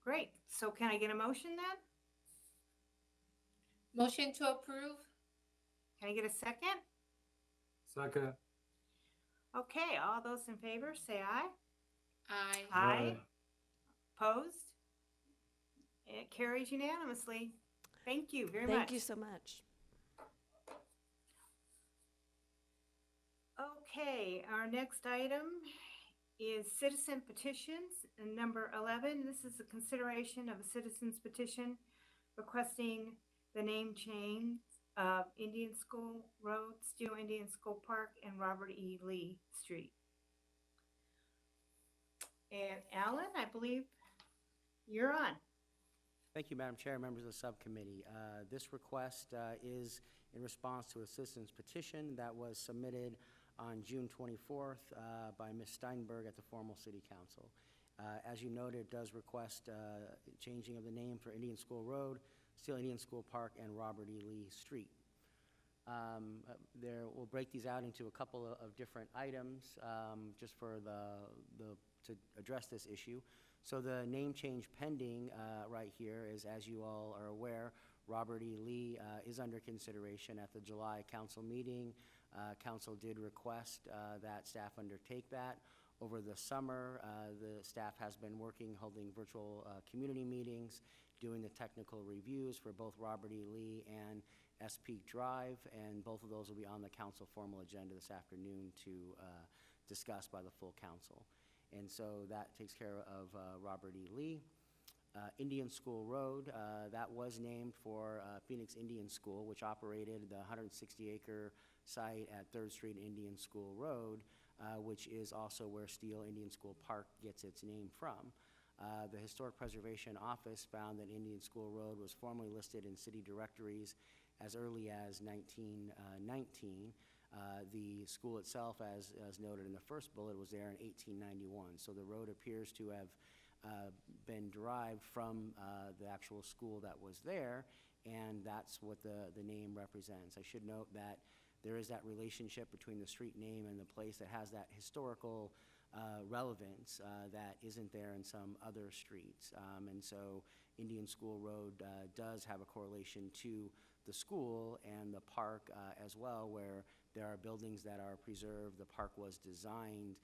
Great. So can I get a motion then? Motion to approve. Can I get a second? Second. Okay, all those in favor, say aye. Aye. Aye. Opposed? It carries unanimously. Thank you very much. Thank you so much. Okay, our next item is citizen petitions, and number 11. This is a consideration of a citizen's petition requesting the name change of Indian School Road, Steel Indian School Park, and Robert E. Lee Street. And Alan, I believe you're on. Thank you, Madam Chair, members of the subcommittee. This request is in response to a citizen's petition that was submitted on June 24th by Ms. Steinberg at the formal City Council. As you noted, it does request changing of the name for Indian School Road, Steel Indian School Park, and Robert E. Lee Street. We'll break these out into a couple of different items just for to address this issue. So the name change pending right here is, as you all are aware, Robert E. Lee is under consideration at the July council meeting. Council did request that staff undertake that. Over the summer, the staff has been working, holding virtual community meetings, doing the technical reviews for both Robert E. Lee and Peak Drive, and both of those will be on the council formal agenda this afternoon to discuss by the full council. And so that takes care of Robert E. Lee. Indian School Road, that was named for Phoenix Indian School, which operated the 160-acre site at 3rd Street and Indian School Road, which is also where Steele Indian School Park gets its name from. The Historic Preservation Office found that Indian School Road was formerly listed in city directories as early as 1919. The school itself, as noted in the first bullet, was there in 1891. So the road appears to have been derived from the actual school that was there, and that's what the name represents. I should note that there is that relationship between the street name and the place that has that historical relevance that isn't there in some other streets. And so Indian School Road does have a correlation to the school and the park as well, where there are buildings that are preserved. The park was designed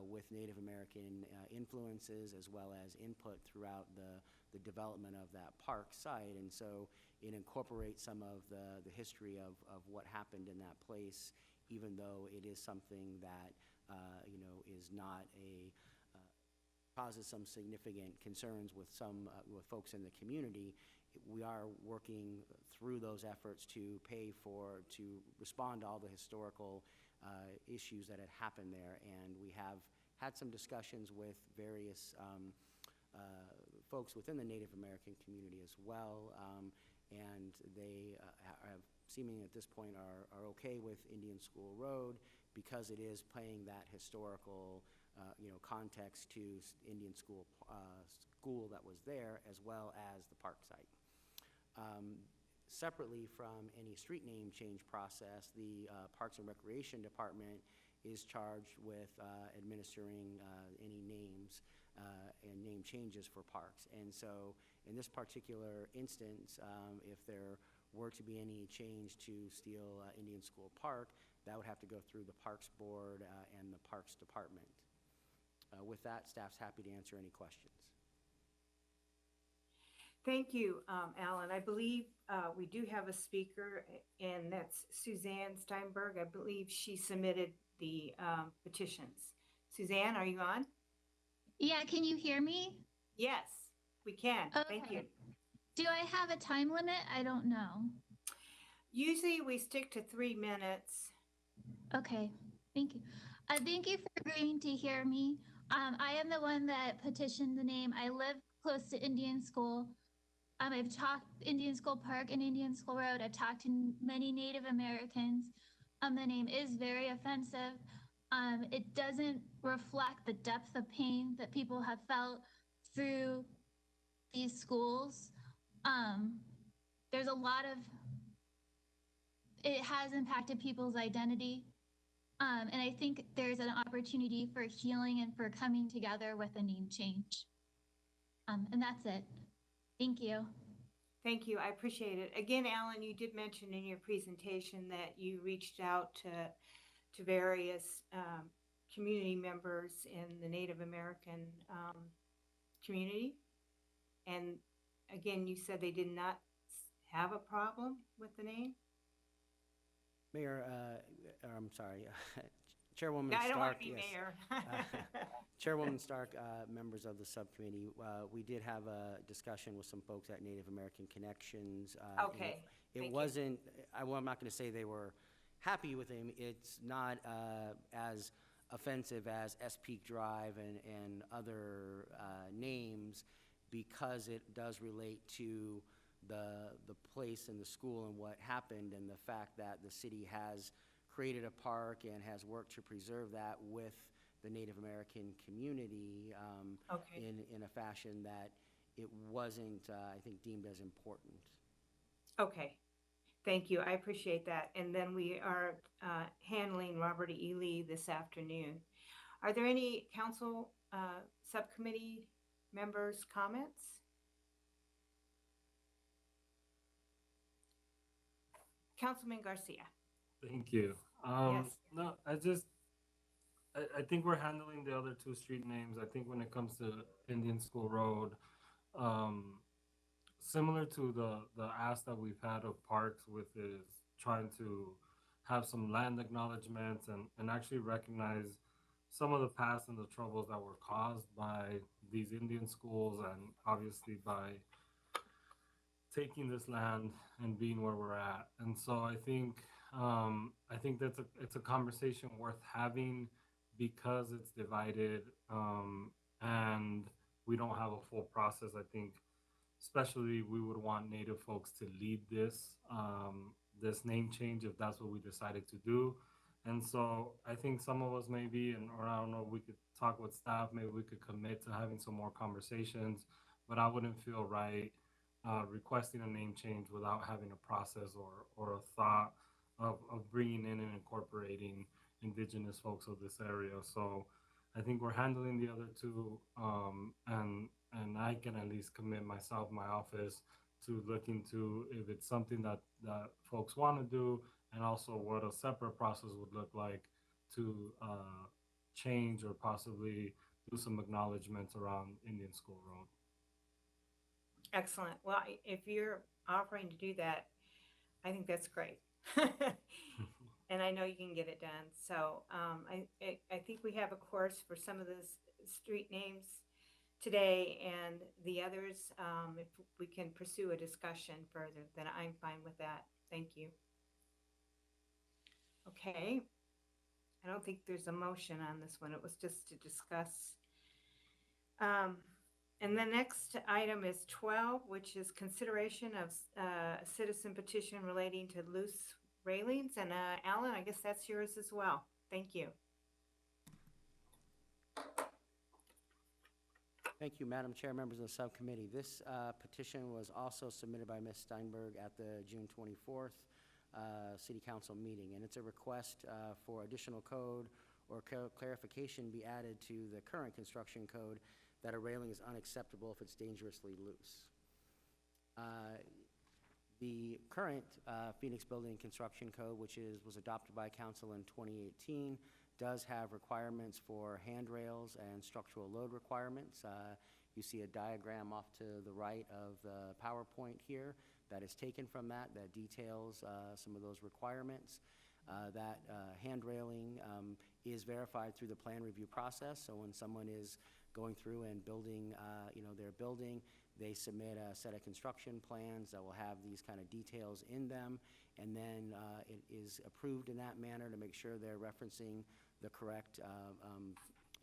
with Native American influences as well as input throughout the development of that park site. And so it incorporates some of the history of what happened in that place, even though it is something that is not causes some significant concerns with some with folks in the community. We are working through those efforts to respond to all the historical issues that had happened there, and we have had some discussions with various folks within the Native American community as well, and they have seeming at this point are okay with Indian School Road because it is playing that historical context to Indian school that was there, as well as the park site. Separately from any street name change process, the Parks and Recreation Department is charged with administering any names and name changes for parks. And so in this particular instance, if there were to be any change to Steele Indian School Park, that would have to go through the Parks Board and the Parks Department. With that, staff's happy to answer any questions. Thank you, Alan. I believe we do have a speaker, and that's Suzanne Steinberg. I believe she submitted the petitions. Suzanne, are you on? Yeah, can you hear me? Yes, we can. Okay. Thank you. Do I have a time limit? I don't know. Usually we stick to 3 minutes. Okay, thank you. Thank you for agreeing to hear me. I am the one that petitioned the name. I live close to Indian School. I've talked Indian School Park and Indian School Road. I've talked to many Native Americans. The name is very offensive. It doesn't reflect the depth of pain that people have felt through these schools. There's a lot of, it has impacted people's identity. And I think there's an opportunity for healing and for coming together with a name change. And that's it. Thank you. Thank you. I appreciate it. Again, Alan, you did mention in your presentation that you reached out to various community members in the Native American community. And again, you said they did not have a problem with the name? Mayor, I'm sorry, Chairwoman I Stark. don't want to be yes. mayor. Chairwoman Stark, members of the subcommittee, we did have a discussion with some folks at Native American Connections. Okay. It wasn't, I'm not going to say they were happy with him. It's not as offensive as Peak Drive and other names, because it does relate to the place and the school and what happened, and the fact that the city has created a park and has worked to preserve that with the Native American community in a fashion that it wasn't, I think, deemed as important. Okay. Thank you. I appreciate that. And then we are handling Robert E. Lee this afternoon. Are there any council subcommittee members' comments? Councilman Garcia. Thank you. Yes. No, I think we're handling the other two street names. I think when it comes to Indian School Road, um, similar to the ask that we've had of parks with is trying to have some land acknowledgements and actually recognize some of the past and the troubles that were caused by these Indian schools and obviously by taking this land and being where we're at. And so I think that's it's a conversation worth having because it's divided and we don't have a full process. I think especially we would want Native folks to lead this name change if that's what we decided to do. And so I think some of us maybe, or I don't know, we could talk with staff, maybe we could commit to having some more conversations, but I wouldn't feel right requesting a name change without having a process or a thought of bringing in and incorporating indigenous folks of this area. So I think we're handling the other two, and I can at least commit myself, my office, to look into if it's something that folks want to do, and also what a separate process would look like to change or possibly do some acknowledgements around Indian School Road. Excellent. Well, if you're offering to do that, I think that's great. And I know you can get it done. So I think we have a course for some of the street names today, and the others, if we can pursue a discussion further, then I'm fine with that. Thank you. Okay. I don't think there's a motion on this one. It was just to discuss. And the next item is 12, which is consideration of a citizen petition relating to loose railings. And Alan, I guess that's yours as well. Thank you. Thank you, Madam Chair, members of the subcommittee. This petition was also submitted by Ms. Steinberg at the June 24th City Council meeting, and it's a request for additional code or clarification be added to the current construction code that a railing is unacceptable if it's dangerously loose. The current Phoenix Building Construction Code, which was adopted by Council in 2018, does have requirements for handrails and structural load requirements. You see a diagram off to the right of the PowerPoint here that is taken from that details some of those requirements. That hand railing is verified through the plan review process. So when someone is going through and building, their building, they submit a set of construction plans that will have these kind of details in them, and then it is approved in that manner to make sure they're referencing the correct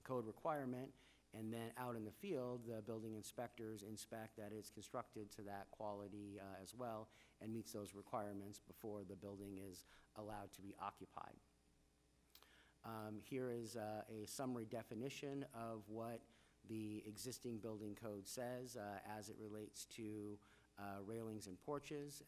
code requirement. And then out in the field, the building inspectors inspect that it's constructed to that quality as well and meets those requirements before the building is allowed to be occupied. Here is a summary definition of what the existing building code says as it relates to railings and porches.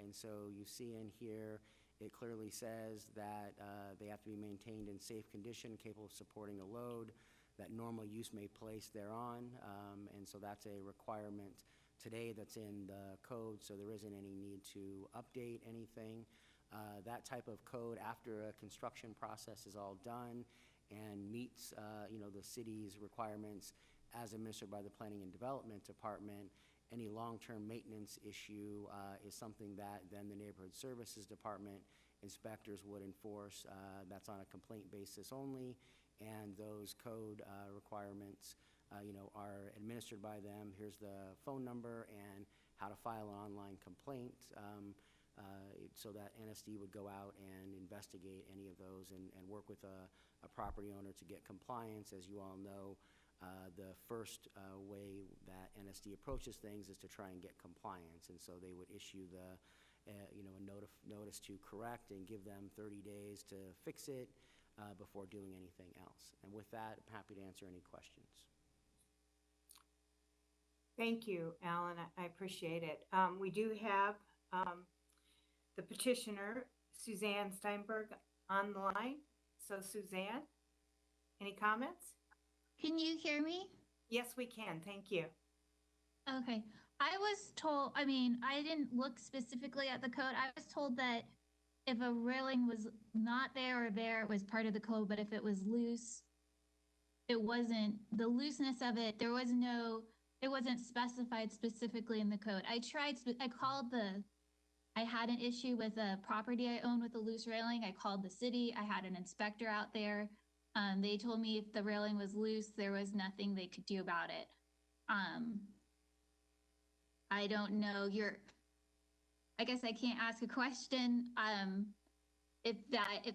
And so you see in here, it clearly says that they have to be maintained in safe condition, capable of supporting a load, that normal use may place thereon. And so that's a requirement today that's in the code, so there isn't any need to update anything. That type of code, after a construction process is all done and meets the city's requirements as administered by the Planning and Development Department, any long-term maintenance issue is something that then the Neighborhood Services Department inspectors would enforce. That's on a complaint basis only, and those code requirements are administered by them. Here's the phone number and how to file an online complaint, so that NSD would go out and investigate any of those and work with a property owner to get compliance. As you all know, the first way that NSD approaches things is to try and get compliance, and so they would issue a notice to correct and give them 30 days to fix it before doing anything else. And with that, I'm happy to answer any questions. Thank you, Alan. I appreciate it. We do have the petitioner, Suzanne Steinberg, on the line. So Suzanne, any comments? Can you hear me? Yes, we can. Thank you. Okay. I was told, I mean, I didn't look specifically at the code. I was told that if a railing was not there or there, it was part of the code, but if it was loose, it wasn't, the looseness of it, there was no, it wasn't specified specifically in the code. I called I had an issue with a property I owned with a loose railing. I called the city. I had an inspector out there. They told me if the railing was loose, there was nothing they could do about it. I don't know, I guess I can't ask a question. If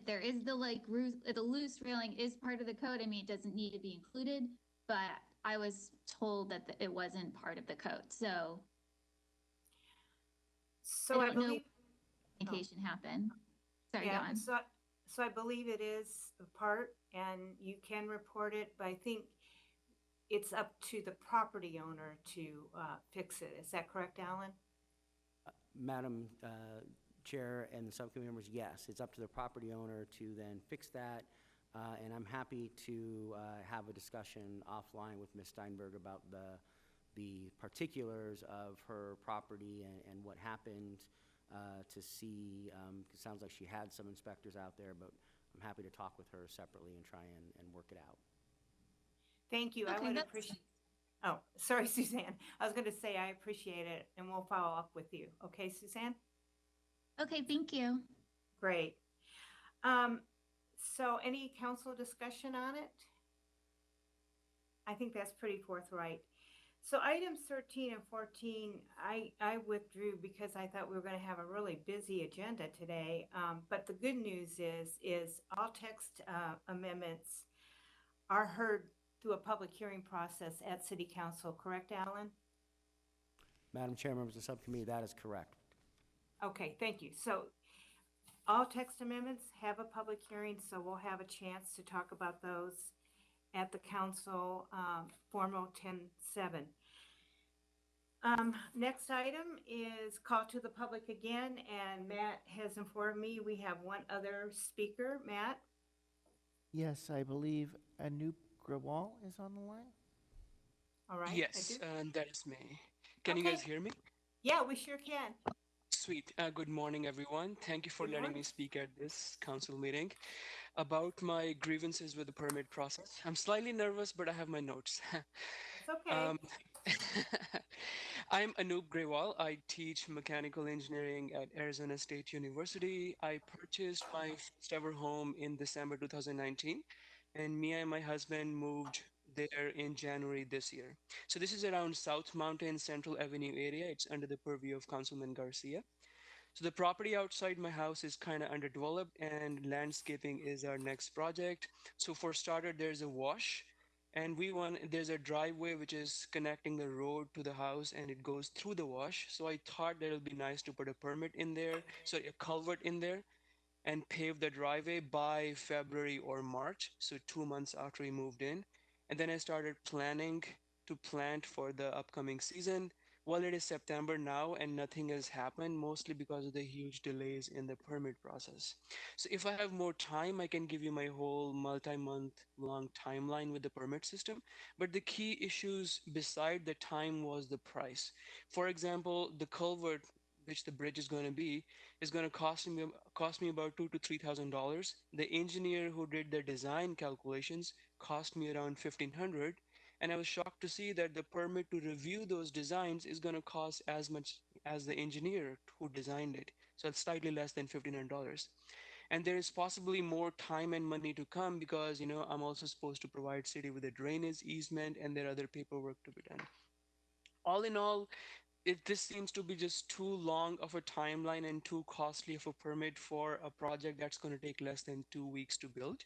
there is the if the loose railing is part of the code, I mean, it doesn't need to be included, but I was told that it wasn't part of the code, so. So I believe. Communication happened. Sorry, go Yeah, on. so I believe it is a part and you can report it, but I think it's up to the property owner to fix it. Is that correct, Alan? Madam Chair and the subcommittee members, yes, it's up to the property owner to then fix that. And I'm happy to have a discussion offline with Ms. Steinberg about the particulars of her property and what happened to see. It sounds like she had some inspectors out there, but I'm happy to talk with her separately and try and work it out. Thank you. Okay, I would appreciate. Oh, sorry, Suzanne. I was going to say I appreciate it, and we'll follow up with you. Okay, Suzanne? Okay, thank you. Great. So any council discussion on it? I think that's pretty forthright. So items 13 and 14, I withdrew because I thought we were going to have a really busy agenda today. But the good news is all text amendments are heard through a public hearing process at City Council. Correct, Alan? Madam Chair, members of the subcommittee, that is correct. Okay, thank you. So all text amendments have a public hearing, so we'll have a chance to talk about those at the council formal 10-7. Next item is call to the public again, and Matt has informed me we have one other speaker. Matt? Yes, I believe Anoop Grawal is on the line. All right. Yes, that is me. Can you guys hear me? Yeah, we sure can. Sweet. Good morning, everyone. Thank you for Good letting morning. me speak at this council meeting about my grievances with the permit process. I'm slightly nervous, but I have my notes. It's okay. I'm Anoop Grewal. I teach mechanical engineering at Arizona State University. I purchased my first ever home in December 2019, and me and my husband moved there in January this year. So this is around South Mountain Central Avenue area. It's under the purview of Councilman Garcia. So the property outside my house is kind of underdeveloped, and landscaping is our next project. So for starter, there's a wash, and there's a driveway which is connecting the road to the house, and it goes through the wash. So I thought that it would be nice to put a permit in there, so a culvert in there, and pave the driveway by February or March, so 2 months after we moved in. And then I started planning to plant for the upcoming season. Well, it is September now and nothing has happened, mostly because of the huge delays in the permit process. So if I have more time, I can give you my whole multi-month long timeline with the permit system. But the key issues beside the time was the price. For example, the culvert, which the bridge is going to be, is going to cost me about $2,000 to $3,000. The engineer who did the design calculations cost me around $1,500, and I was shocked to see that the permit to review those designs is going to cost as much as the engineer who designed it. So it's slightly less than $1,500. And there is possibly more time and money to come because, I'm also supposed to provide city with a drainage easement and there are other paperwork to be done. All in all, this seems to be just too long of a timeline and too costly of a permit for a project that's going to take less than 2 weeks to build.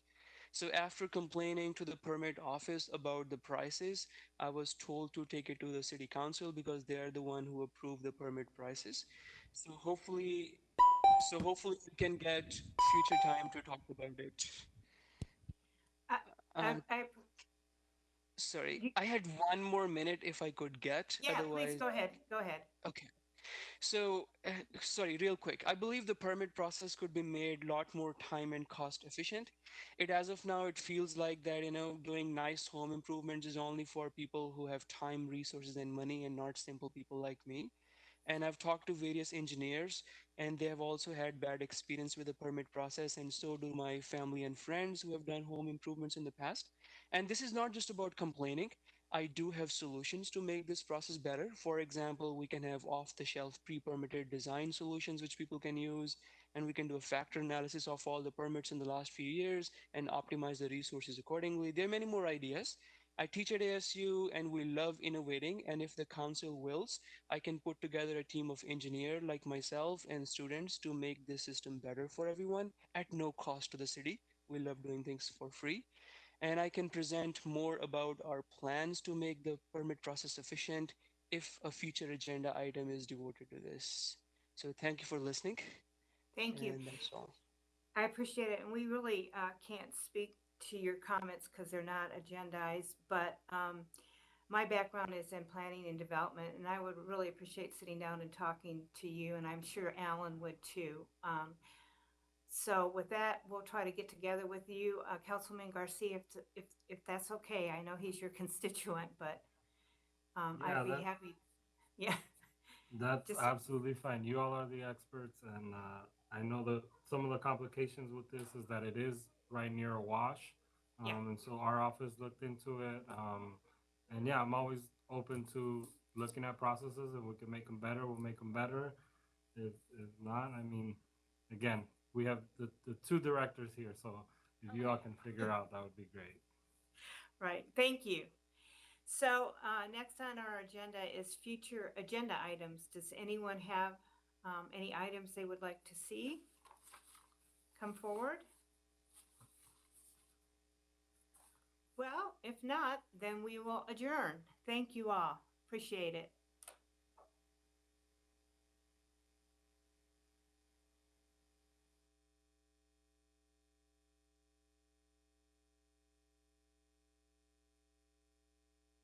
So after complaining to the permit office about the prices, I was told to take it to the city council because they are the one who approve the permit prices. So hopefully we can get future time to talk about it. I Sorry, I had one more minute if I could get. yeah, please Otherwise, go ahead. Go ahead. okay. So, sorry, real quick. I believe the permit process could be made a lot more time and cost efficient. As of now, it feels like that, doing nice home improvements is only for people who have time, resources, and money, and not simple people like me. And I've talked to various engineers, and they have also had bad experience with the permit process, and so do my family and friends who have done home improvements in the past. And this is not just about complaining. I do have solutions to make this process better. For example, we can have off-the-shelf pre-permitted design solutions which people can use, and we can do a factor analysis of all the permits in the last few years and optimize the resources accordingly. There are many more ideas. I teach at ASU and we love innovating, and if the council wills, I can put together a team of engineers like myself and students to make this system better for everyone at no cost to the city. We love doing things for free. And I can present more about our plans to make the permit process efficient if a future agenda item is devoted to this. So thank you for listening, Thank you. and that's all. I appreciate it, and we really can't speak to your comments because they're not agendized, but my background is in planning and development, and I would really appreciate sitting down and talking to you, and I'm sure Alan would too. So with that, we'll try to get together with you, Councilman Garcia, if that's okay. I know he's your constituent, but Yeah, I'd be happy. Yeah. that's Just absolutely fine. You all are the experts, and I know that some of the complications with this is that it is right near a wash, yeah. and so our office looked into it. And yeah, I'm always open to looking at processes. If we can make them better, we'll make them better. If not, I mean, again, we have the two directors here, so if you all can figure out, that would be great. Right. Thank you. So next on our agenda is future agenda items. Does anyone have any items they would like to see come forward? Well, if not, then we will adjourn. Thank you all. Appreciate it.